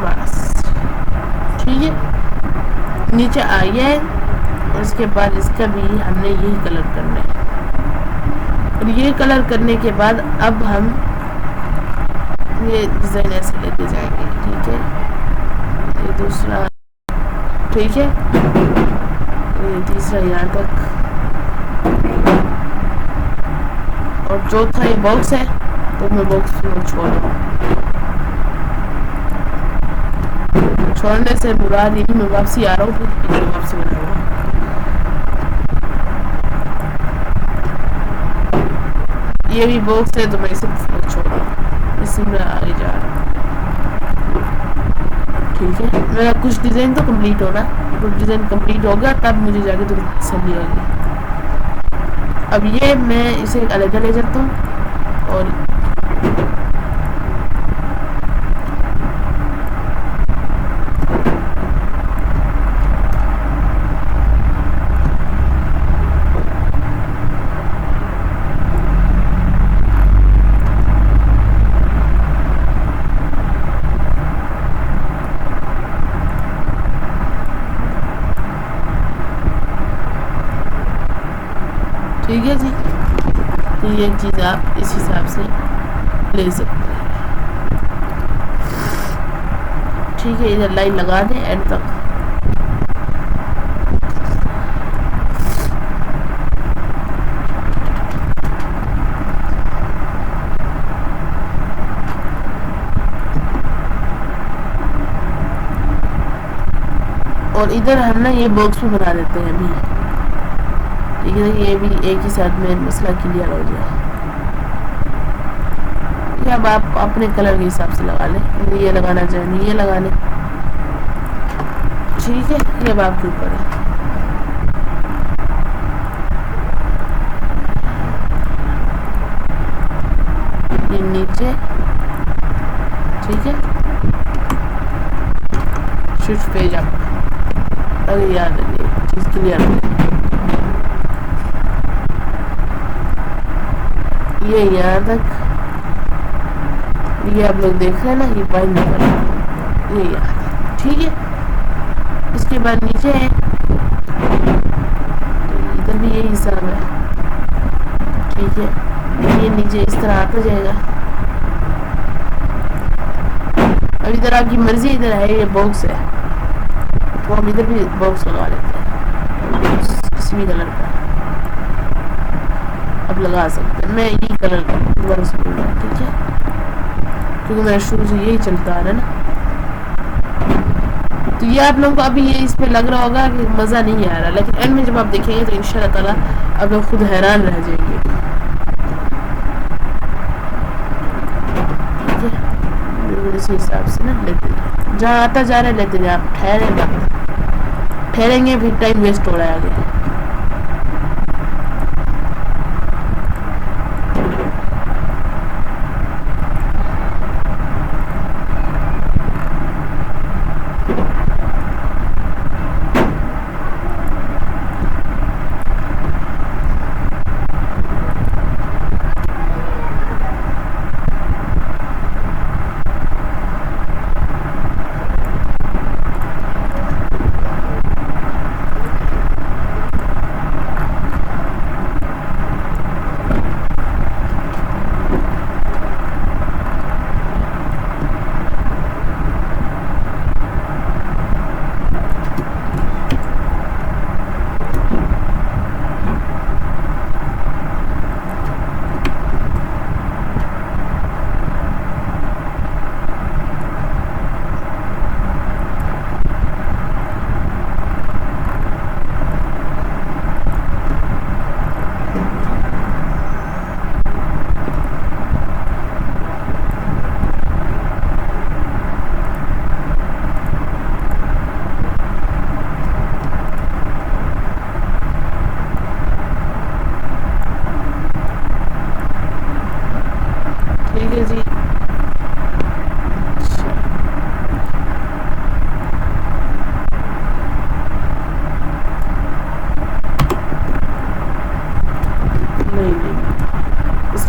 बस ठीक है, नीचे आइए। उसके बाद इसका भी हमने यही कलर करना है और ये कलर करने के बाद अब हम ये डिज़ाइन ऐसे लेते जाएंगे। ठीक है, ये दूसरा, ठीक है, ये तीसरा यहाँ तक और चौथा ये बॉक्स है तो मैं बॉक्स छोड़ रहा हूँ। छोड़ने से बुरा नहीं, मैं वापसी आ रहा हूँ, फिर वापसी बनाऊंगा। ये भी बॉक्स है तो मैं इसे छोड़ रहा हूँ, इसी में आगे जा रहा हूँ। ठीक है, मेरा कुछ डिज़ाइन तो कंप्लीट होना, कुछ डिज़ाइन कंप्लीट होगा तब मुझे जाके तो तसल्ली होगी। अब ये मैं इसे अलग ले जाता हूँ और ठीक है जी। तो ये चीज़ आप इस हिसाब से ले सकते हैं। ठीक है, इधर लाइन लगा दें एंड तक। और इधर हम ना ये बॉक्स में बना देते हैं अभी। ये भी एक ही साथ में मसला क्लियर हो जाए। या अब आप अपने कलर के हिसाब से लगा लें, ये लगाना चाहें ये लगा लें। ठीक है, ये अब आपके ऊपर है। ये नीचे, ठीक है, स्विच पेज आप अगर याद रखिए चीज़ क्लियर हो जाए। ये यहाँ तक, ये आप लोग देख रहे हैं ना, ये पॉइंट नंबर ये यहाँ, ठीक है। इसके बाद नीचे है, इधर भी यही हिसाब है। ठीक है, ये नीचे इस तरह आता जाएगा। अब इधर आपकी मर्जी, इधर है ये बॉक्स है तो हम इधर भी बॉक्स लगा लेते हैं किसी भी कलर का। अब लगा सकते हैं, मैं यही कलर दोबारा से बोल रहा हूँ। ठीक है, क्योंकि मेरा शुरू से यही चलता आ रहा है ना। तो ये आप लोगों को अभी ये इस पे लग रहा होगा कि मज़ा नहीं आ रहा, लेकिन एंड में जब आप देखेंगे तो इंशाल्लाह ताला आप लोग खुद हैरान रह जाएंगे। ठीक है, बिल्कुल इसी हिसाब से ना लेते जाए, जहाँ आता जा रहा है लेते जाए। आप ठहरे मत, ठहरेंगे फिर टाइम वेस्ट हो रहा है आगे।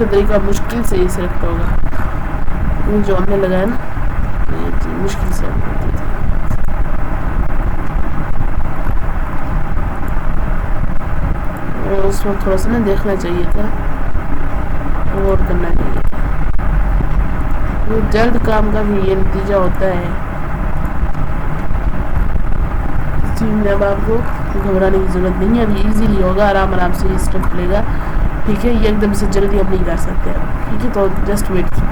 इसका तरीका मुश्किल से ही सिलेक्ट होगा। ये जो हमने लगाया ना ये मुश्किल से और उसमें थोड़ा सा ना देखना चाहिए था और करना चाहिए था। वो जल्द काम का भी ये नतीजा होता है। इस चीज़ में अब आपको घबराने की ज़रूरत नहीं है। अभी इजीली होगा, आराम आराम से ये स्टेप लेगा। ठीक है, ये एकदम से जल्दी हम नहीं कर सकते अब। ठीक है, तो जस्ट वेट।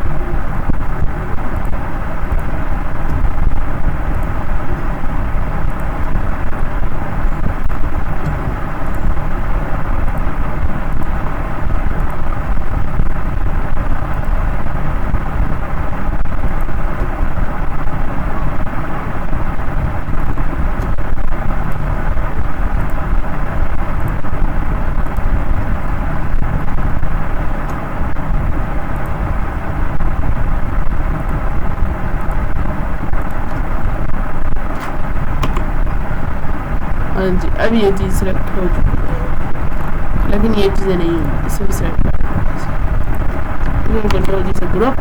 हाँ जी, अब ये चीज़ सिलेक्ट हो चुकी है, लेकिन ये चीज़ें नहीं होंगी। इसे भी सिलेक्ट कंट्रोल जी से ग्रुप,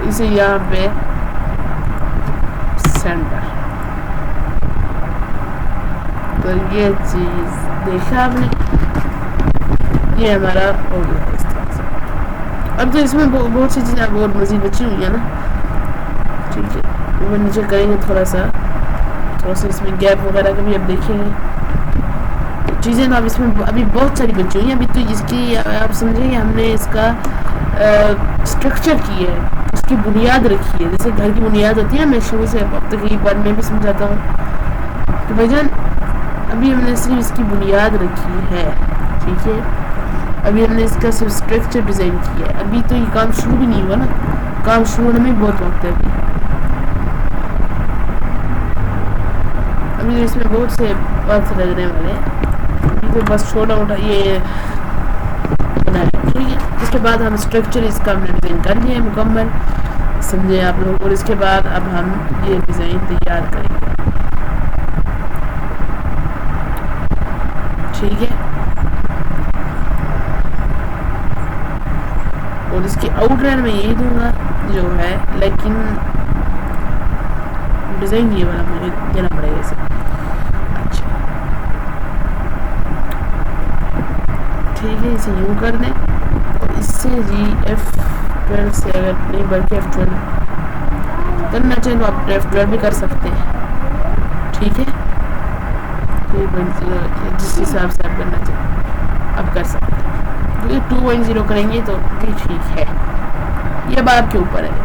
इसे यहाँ पे सेंटर। तो ये चीज़ देखा आपने, ये हमारा हो गया इस तरह से। अब तो इसमें बहुत सी चीज़ें अब और मज़ीद बची हुई है ना। ठीक है, वो नीचे करेंगे थोड़ा सा इसमें गैप वगैरह का भी अब देखेंगे। चीज़ें तो अब इसमें अभी बहुत सारी बची हुई हैं। अभी तो जिसकी आप समझेंगे हमने इसका स्ट्रक्चर की है, उसकी बुनियाद रखी है। जैसे घर की बुनियाद होती है ना, मैं शुरू से अब तक एक बार मैं भी समझाता हूँ। तो भाईजान अभी हमने सिर्फ इसकी बुनियाद रखी है। ठीक है, अभी हमने इसका सिर्फ स्ट्रक्चर डिज़ाइन किया है। अभी तो ये काम शुरू भी नहीं हुआ ना, काम शुरू होने में बहुत वक्त है अभी इसमें बहुत से वक्त लगने वाले हैं। अभी तो बस छोटा मोटा ये बना है। ठीक है, इसके बाद हम स्ट्रक्चर इसका हमने डिज़ाइन कर लिया है मुकम्मल, समझे आप लोग। और इसके बाद अब हम ये डिज़ाइन तैयार करेंगे। ठीक है, और इसकी आउटलाइन में यही दूंगा जो है, लेकिन डिज़ाइन ये वाला मुझे देना पड़ेगा इसे। अच्छा ठीक है, इसे यूँ कर दें और इससे जी F12 से अगर नहीं बल्कि F12 करना चाहिए तो आप F12 भी कर सकते हैं। ठीक है, जिस हिसाब से आप करना चाहिए आप कर सकते हैं। तो ये 2.0 करेंगे तो भी ठीक है, ये बात के ऊपर है।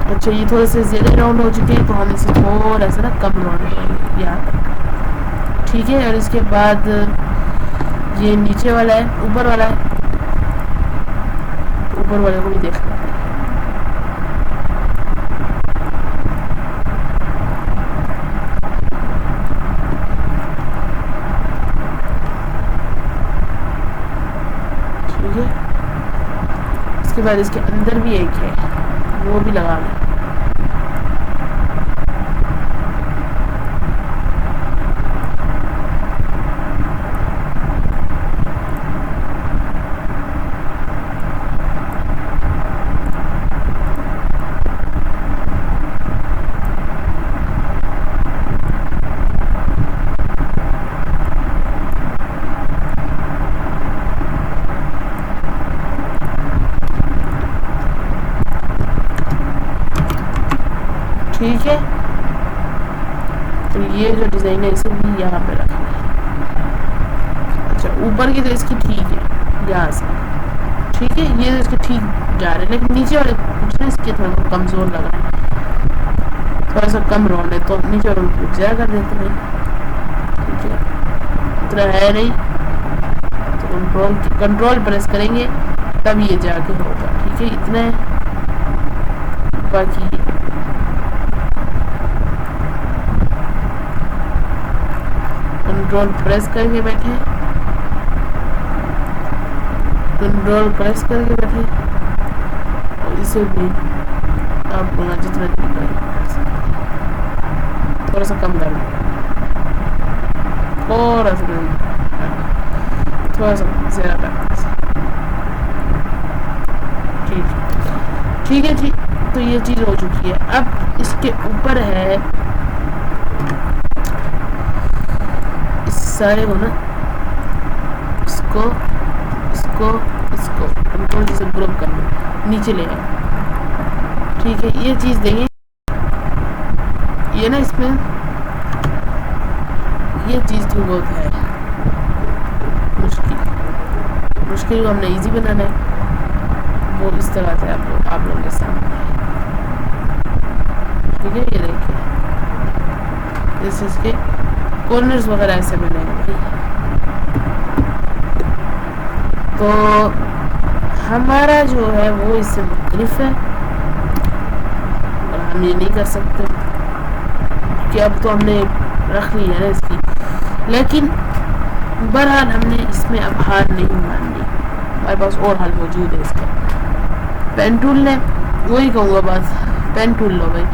अच्छा, ये थोड़े से ज़्यादा राउंड हो चुके हैं तो हम इसे थोड़ा सा ना कम राउंड करेंगे यहाँ तक। ठीक है, और इसके बाद ये नीचे वाला है, ऊपर वाला है, ऊपर वाले को भी देखना है। ठीक है, इसके बाद इसके अंदर भी एक है, वो भी लगा लें। ठीक है, तो ये जो डिज़ाइन है इसे भी यहाँ पे रखना है। अच्छा, ऊपर की तो इसकी ठीक है यहाँ से। ठीक है, ये तो इसके ठीक जा रहे हैं, लेकिन नीचे वाले कुछ ना इसके थोड़ा कमज़ोर लग रहा है, थोड़ा सा कम रोल है, तो नीचे वाले कुछ ज़्यादा कर देते हैं। ठीक है, इतना है नहीं तो कंट्रोल प्रेस करेंगे तब ये जाके होगा। ठीक है, इतना है, बाकी कंट्रोल प्रेस करके बैठे, कंट्रोल प्रेस करके बैठे, और इसे भी आप बोला जितना थोड़ा सा कम कर, थोड़ा सा थोड़ा सा ज़्यादा करना है। ठीक है जी। तो ये चीज़ हो चुकी है। अब इसके ऊपर है इस सारे को ना, इसको इसको इसको कंट्रोल जैसे ग्रुप करना, नीचे ले आए। ठीक है, ये चीज़ देंगे ये ना, इसमें ये चीज़ थोड़ी बहुत है मुश्किल को हमने इजी बनाना है। वो इस तरह से आप लोगों के सामने। ठीक है, ये देखिए जैसे इसके कॉर्नर्स वगैरह ऐसे बनेंगे भाई। तो हमारा जो है वो इससे मुख्तलिफ है और हम ये नहीं कर सकते कि अब तो हमने रख ली है ना इसकी, लेकिन बहरहाल हमने इसमें अब हार नहीं माननी। हमारे पास और हल मौजूद है इसका। पेन टूल ने, वही कहूँगा बस, पेन टूल लो भाई।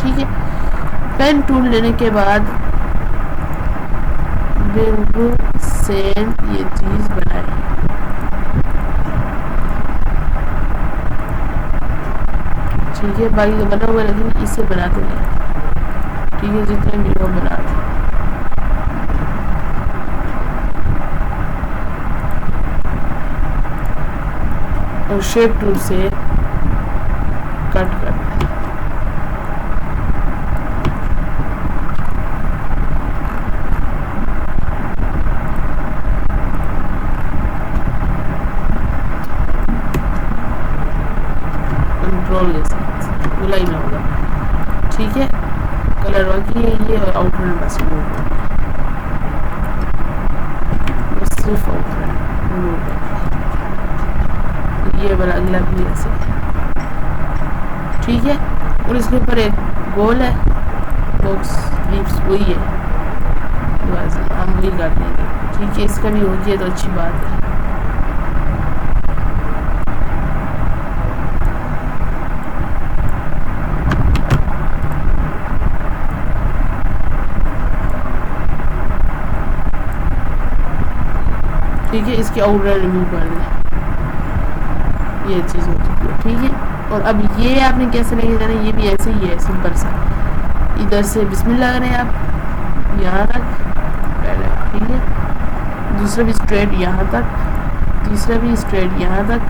ठीक है, पेन टूल लेने के बाद बिल्कुल सेम ये चीज़ बनाए। ठीक है, बाकी तो बना हुआ है लेकिन इससे बनाते हैं। ठीक है, जितने भी हो बना दो। और शेप टूल से कट कर कंट्रोल के साथ गुलाई में होगा। ठीक है, कलर बाकी है ये और आउटलाइन बस सिर्फ आउटलाइन ये वाला अगला भी ऐसे। ठीक है, और इसके ऊपर एक गोल है बॉक्स लिप्स, वही है बस हम वही कर देंगे। ठीक है, इसका भी हो गया तो अच्छी बात है। ठीक है, इसकी आउटलाइन रिमूव कर दें, ये चीज़ हो चुकी है। ठीक है, और अब ये आपने कैसे लेके जाना है, ये भी ऐसे ही है सिंपल सा। इधर से बिस्मिल्लाह करें आप यहाँ तक पहले। ठीक है, दूसरा भी स्ट्रेट यहाँ तक, तीसरा भी स्ट्रेट यहाँ तक,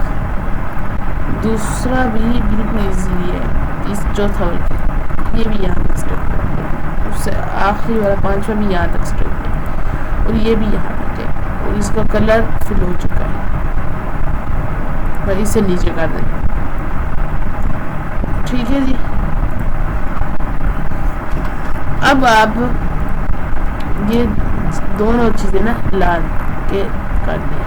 दूसरा भी बिल्कुल ईजी है। इस चौथा ये भी यहाँ तक स्ट्रेट, उससे आखिरी वाला पांचवा भी यहाँ तक स्ट्रेट है, और ये भी यहाँ तक है। और इसका कलर फिल हो चुका है, भाई इसे नीचे कर दें। ठीक है जी, अब आप ये दोनों चीजें ना लाल के कर दें।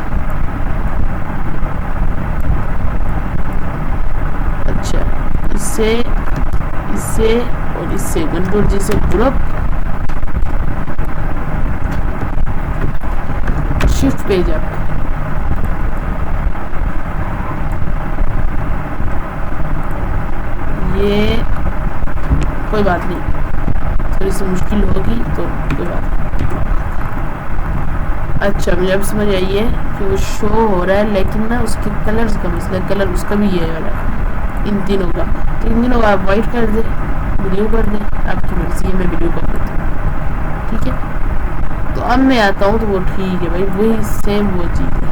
अच्छा, इससे इससे और इससे कंट्रोल जैसे ग्रुप शिफ्ट पेज अप। ये कोई बात नहीं, थोड़ी सी मुश्किल होगी तो कोई बात नहीं। अच्छा, मुझे अब समझ आई है कि वो शो हो रहा है लेकिन ना उसके कलर्स का मसला, कलर उसका भी ये वाला है इन तीनों का। तो इन तीनों का आप वाइट कर दें, ब्लू कर दें, आपकी मर्जी है, मैं ब्लू कर देता हूँ। ठीक है, तो अब मैं आता हूँ तो वो ठीक है भाई, वही सेम वो चीज़ है।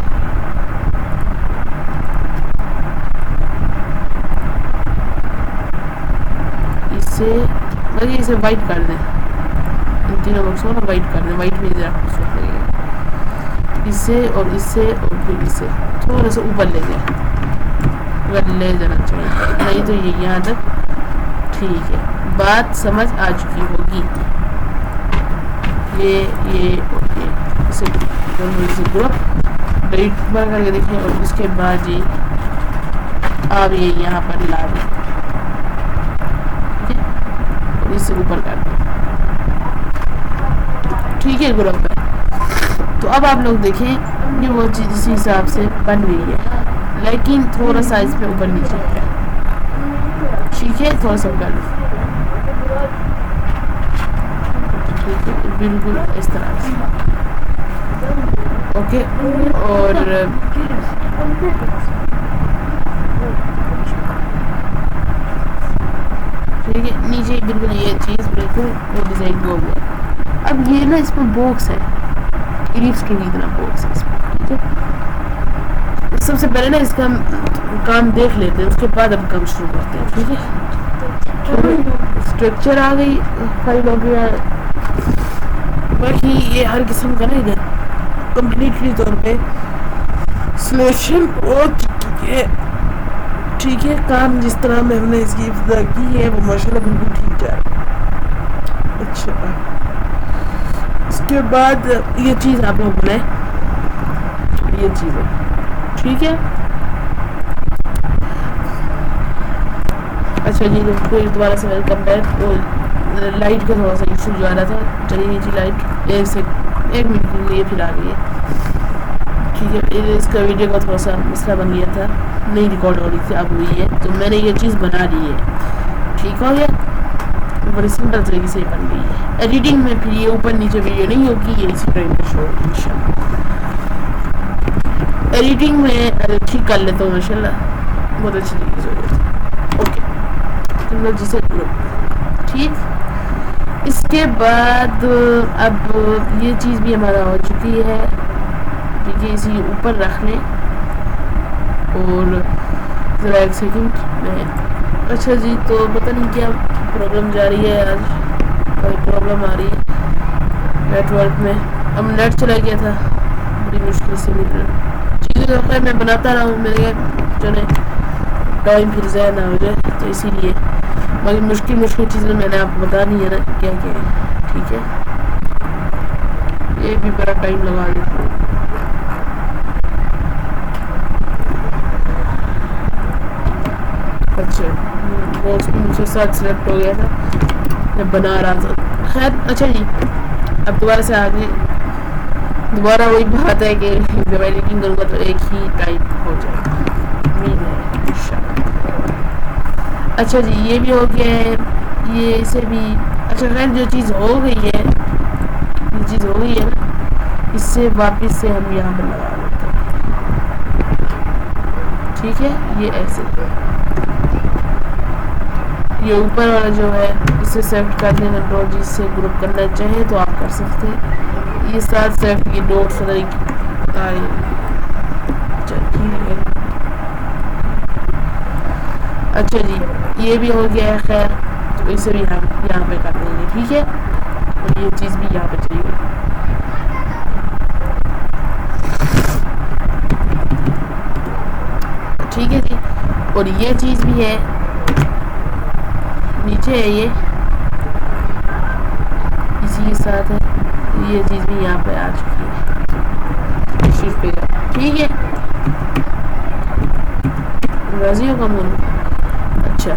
इसे वाइट कर दें, इन तीनों बक्सों को वाइट कर दें, वाइट में ज़रा खूबसूरत लगेगा। इससे और इससे और फिर इससे थोड़ा सा ऊपर ले जाए, अगर ले जाना चाहिए, नहीं तो ये यहाँ तक। ठीक है, बात समझ आ चुकी होगी। ये और ये इसे ग्रुप राइट पर करके देखें, और उसके बाद ये अब ये यहाँ पर ला दें, इससे ऊपर कर दें। ठीक है ग्रुप है। तो अब आप लोग देखें ये वो चीज़ इसी हिसाब से बन गई है, लेकिन थोड़ा सा इसमें ऊपर नीचे है। ठीक है, थोड़ा सा कर लो, बिल्कुल इस तरह से। ओके। और ठीक है, नीचे बिल्कुल ये चीज़ बिल्कुल वो डिज़ाइन हो गया। अब ये ना इसमें बॉक्स है, इलिप्स के लिए इतना बॉक्स है इसमें, ठीक है। सबसे पहले ना इसका काम देख लेते हैं, उसके बाद अब काम शुरू करते हैं, ठीक है। स्ट्रक्चर आ गई, फाइल हो गया। बाकी ये हर किस्म का ना इधर कम्प्लीटली तौर पे सिलेक्शन हो चुकी है, ठीक है। काम जिस तरह में हमने इसकी इब्तिदा की है वो माशाल्लाह बिल्कुल ठीक जा रहा है। अच्छा, इसके बाद ये चीज़ आप लोगों ने ये चीज़ है, ठीक है। अच्छा जी, तो फिर दोबारा से वेलकम बैक। वो लाइट का थोड़ा सा इशू जो आ रहा था, चलिए जी लाइट एक मिनट के लिए फिर आ गई है, ठीक है। इसका वीडियो का थोड़ा सा मसला बन गया था, नहीं रिकॉर्ड हो रही थी, अब हुई है, तो मैंने ये चीज़ बना ली है, ठीक हो गया। बड़ी सिंपल तरीके से बन गई है। एडिटिंग में फिर ये ऊपर नीचे वीडियो नहीं होगी, ये इसी टाइम पर शो होगी इंशाल्लाह। एडिटिंग में ठीक कर लेता हूँ माशाल्लाह, बहुत अच्छी तरीके से हो जाती है। ओके, टेक्नोलॉजी से ठीक। इसके बाद अब ये चीज़ भी हमारा हो चुकी है, ठीक है। इसी ऊपर रख लें और ज़रा एक सेकंड में। अच्छा जी, तो पता नहीं क्या प्रॉब्लम जा रही है, आज कोई प्रॉब्लम आ रही है नेटवर्क में। अब नेट चला गया था, बड़ी मुश्किल से मिल चीज़ें तो मैं बनाता रहा हूँ, मेरे चले टाइम फिर ज़ाया ना हो जाए, तो इसीलिए। बाकी मुश्किल चीज़ें मैंने आपको बता दी है ना क्या क्या है, ठीक है। ये भी बड़ा टाइम लगा देता हूँ। अच्छा, बॉक्स भी मुझे साथ सेलेक्ट हो गया था, मैं बना रहा था। खैर अच्छा जी, अब दोबारा से आगे दोबारा वही बात है कि जब एडिटिंग करूँगा तो एक ही टाइप हो जाएगा, उम्मीद है इंशाल्लाह। अच्छा जी, ये भी हो गया है, ये इसे भी। अच्छा खैर, जो चीज़ हो गई है, ये चीज़ हो गई है ना, इससे वापस से हम यहाँ पर लगा देते हैं, ठीक है। ये ऐसे, ये ऊपर वाला जो है इसे सेलेक्ट कर दें, कंट्रोल जी से ग्रुप करना चाहें तो आप कर सकते हैं। ये साथ सेलेक्ट की डॉट्स ठीक है। अच्छा जी, ये भी हो गया है। खैर, तो इसे भी हम यहाँ पे कर देंगे, ठीक है। और ये चीज़ भी यहाँ पे चाहिए, ठीक है जी। और ये चीज़ भी है, नीचे है, ये इसी के साथ है। ये चीज़ भी यहाँ पे आ चुकी है, शिफ्ट पे, ठीक है। राजी हो कम होना। अच्छा,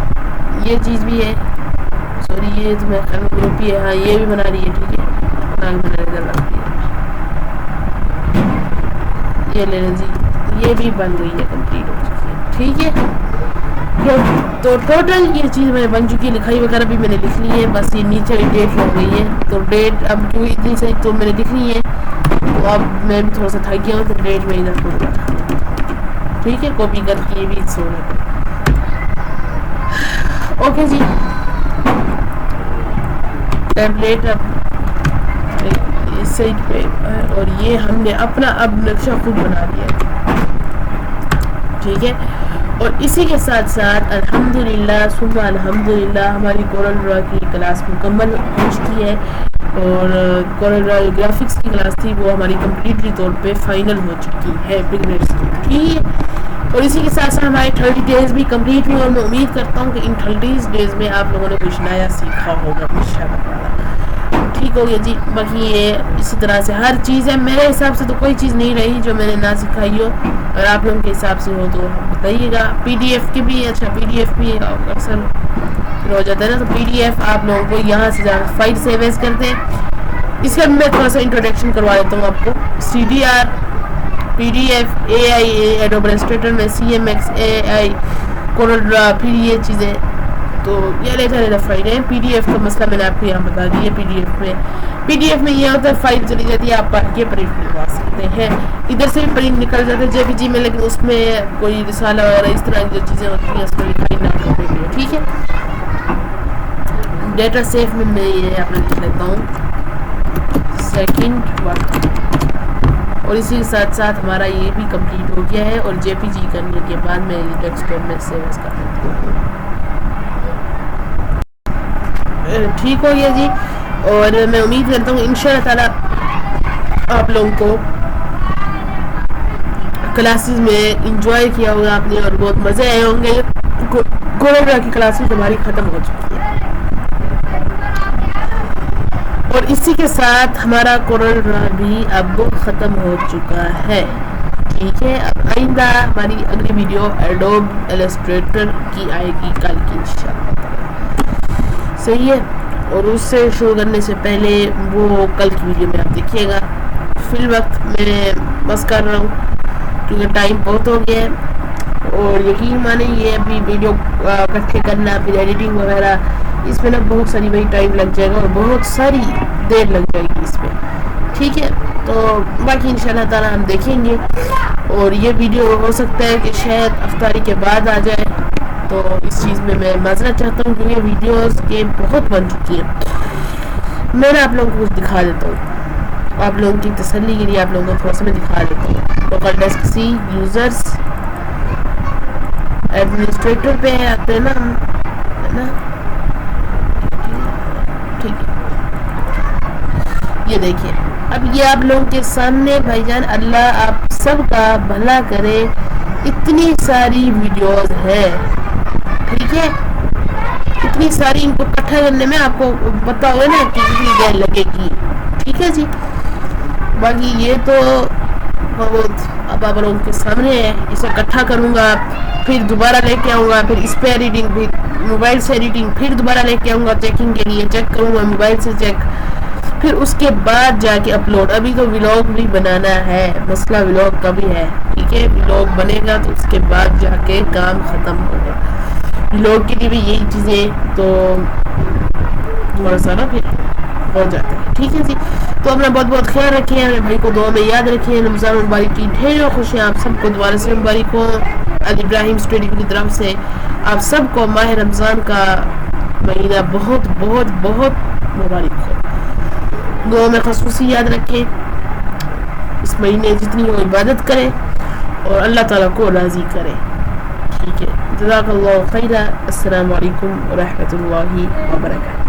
ये चीज़ भी है, सॉरी ये तो मैं ग्रुप ही है, हाँ ये भी बना रही है, ठीक है। मैंने इधर रख दिया, ये ले लें जी, ये भी बन गई है, कंप्लीट हो चुकी है, ठीक है। तो टोटल ये चीज़ मैंने बन चुकी है, लिखाई वगैरह भी मैंने लिख ली है, बस ये नीचे भी डेट हो गई है। तो डेट अब क्यों इतनी सही तो मैंने लिख ली है, तो अब मैं भी थोड़ा सा थक गया हूँ, तो डेट में इधर खुद रखा, ठीक है, कॉपी करके ये भी सोना। ओके जी, टेम्पलेट अब इस साइड पे, और ये हमने अपना अब नक्शा खुद बना लिया, ठीक है। और इसी के साथ साथ अल्हम्दुलिल्लाह सुम्मा अल्हम्दुलिल्लाह हमारी कोरल ड्रा की क्लास मुकम्मल हो चुकी है, और कोरल ड्रा ग्राफिक्स की क्लास थी वो हमारी कम्प्लीटली तौर पे फाइनल हो चुकी है, बिगनर्स की, ठीक है। और इसी के साथ साथ हमारे 30 डेज़ भी कंप्लीट हुए, और मैं उम्मीद करता हूँ कि इन 30 डेज़ में आप लोगों ने कुछ नया सीखा होगा इंशाअल्लाह, ठीक हो गया जी। बाकी ये इसी तरह से हर चीज़ है, मेरे हिसाब से तो कोई चीज़ नहीं रही जो मैंने ना सिखाई हो, और आप लोगों के हिसाब से हो तो बताइएगा। PDF की भी, अच्छा PDF भी अक्सर हो जाता है ना, तो PDF आप लोगों को यहाँ से ज़्यादा फाइल सेव एज करते हैं। इसका मैं थोड़ा सा इंट्रोडक्शन करवा देता हूँ आपको। CDR, PDF, AI, adobe Illustrator में CMX, AI, कोरल ड्रा, फिर ये चीज़ें तो ये लेटर फाइल है। पीडीएफ का मसला मैंने आपको यहाँ बता दिया। पीडीएफ में ये होता है फाइल चली जाती है, आप पढ़ के प्रिंट निकलवा सकते हैं। इधर से भी प्रिंट निकल जाता है जेपीजी में, लेकिन उसमें कोई रिसाला वगैरह इस तरह की जो चीज़ें होती हैं उसमें लिखाई ना करते हैं। ठीक है, डेटा सेफ में मैं ये अपना लिख लेता हूँ सेकंड वर्क, और इसी के साथ साथ हमारा ये भी कंप्लीट हो गया है। और जेपीजी करने के बाद मैं ये डेस्कटॉप में सेव कर देता हूँ। ठीक हो गया जी। और मैं उम्मीद करता हूँ इंशाअल्लाह ताला आप लोगों को क्लासेस में इंजॉय किया होगा आपने और बहुत मज़े आए होंगे। कोरोना की क्लासेस हमारी ख़त्म हो चुकी है और इसी के साथ हमारा कोरोना भी अब ख़त्म हो चुका है। ठीक है, अब आइंदा हमारी अगली वीडियो एडोब इलस्ट्रेटर की आएगी कल की इंशाअल्लाह। सही है, और उससे शुरू करने से पहले वो कल की वीडियो में आप देखिएगा। फिल वक्त मैं बस कर रहा हूँ क्योंकि टाइम बहुत हो गया है। और यकीन माने ये अभी वीडियो इकट्ठे करना फिर एडिटिंग वगैरह इसमें ना बहुत सारी भाई टाइम लग जाएगा और बहुत सारी देर लग जाएगी इसमें। ठीक है, तो बाकी इंशाल्लाह ताला हम देखेंगे। और ये वीडियो हो सकता है कि शायद अफ्तारी के बाद आ जाए, तो इस चीज़ में मैं माजरत चाहता हूँ क्योंकि वीडियोस के बहुत बन चुकी है। मैं आप लोगों को कुछ दिखा देता हूँ, आप लोगों की तसल्ली के लिए आप लोगों को थोड़ा सा मैं दिखा देता हूँ। लोकल डेस्क सी यूज़र्स एडमिनिस्ट्रेटर पे आते हैं ना, है ना। ठीक है, ये देखिए अब ये आप लोगों के सामने भाईजान, अल्लाह आप सबका भला करे, इतनी सारी वीडियोस है। ठीक है, इतनी सारी, इनको इकट्ठा करने में आपको पता होगा ना कि कितनी देर लगेगी। ठीक है जी, बाकी ये तो बहुत अब आप लोगों के सामने है। इसे इकट्ठा करूँगा, फिर दोबारा लेके आऊँगा, फिर इस पे एडिटिंग, फिर मोबाइल से एडिटिंग, फिर दोबारा लेके आऊँगा चेकिंग के लिए, चेक करूँगा मोबाइल से चेक, फिर उसके बाद जाके अपलोड। अभी तो व्लॉग भी बनाना है, मसला व्लॉग का भी है। ठीक है, व्लॉग बनेगा तो उसके बाद जाके काम ख़त्म होगा। व्लॉग के लिए भी यही चीज़ें तो थोड़ा सा ना फिर हो जाता है। ठीक है जी, तो अपना बहुत बहुत ख्याल रखें, मेरे भाई को दुआ में याद रखें। रमज़ान मुबारक की ढेरों खुशियाँ आप सबको दोबारा से मुबारक हो। अल इब्राहिम स्टूडियो की तरफ से आप सबको माह रमज़ान का महीना बहुत बहुत बहुत मुबारक हो। दुआ में ख़ुसूसी याद रखें, इस महीने जितनी हो इबादत करें और अल्लाह ताला को राज़ी करें। ठीक है, जज़ाकल्लाहु खैरा। अस्सलामु अलैकुम व रहमतुल्लाहि व बरकातहू।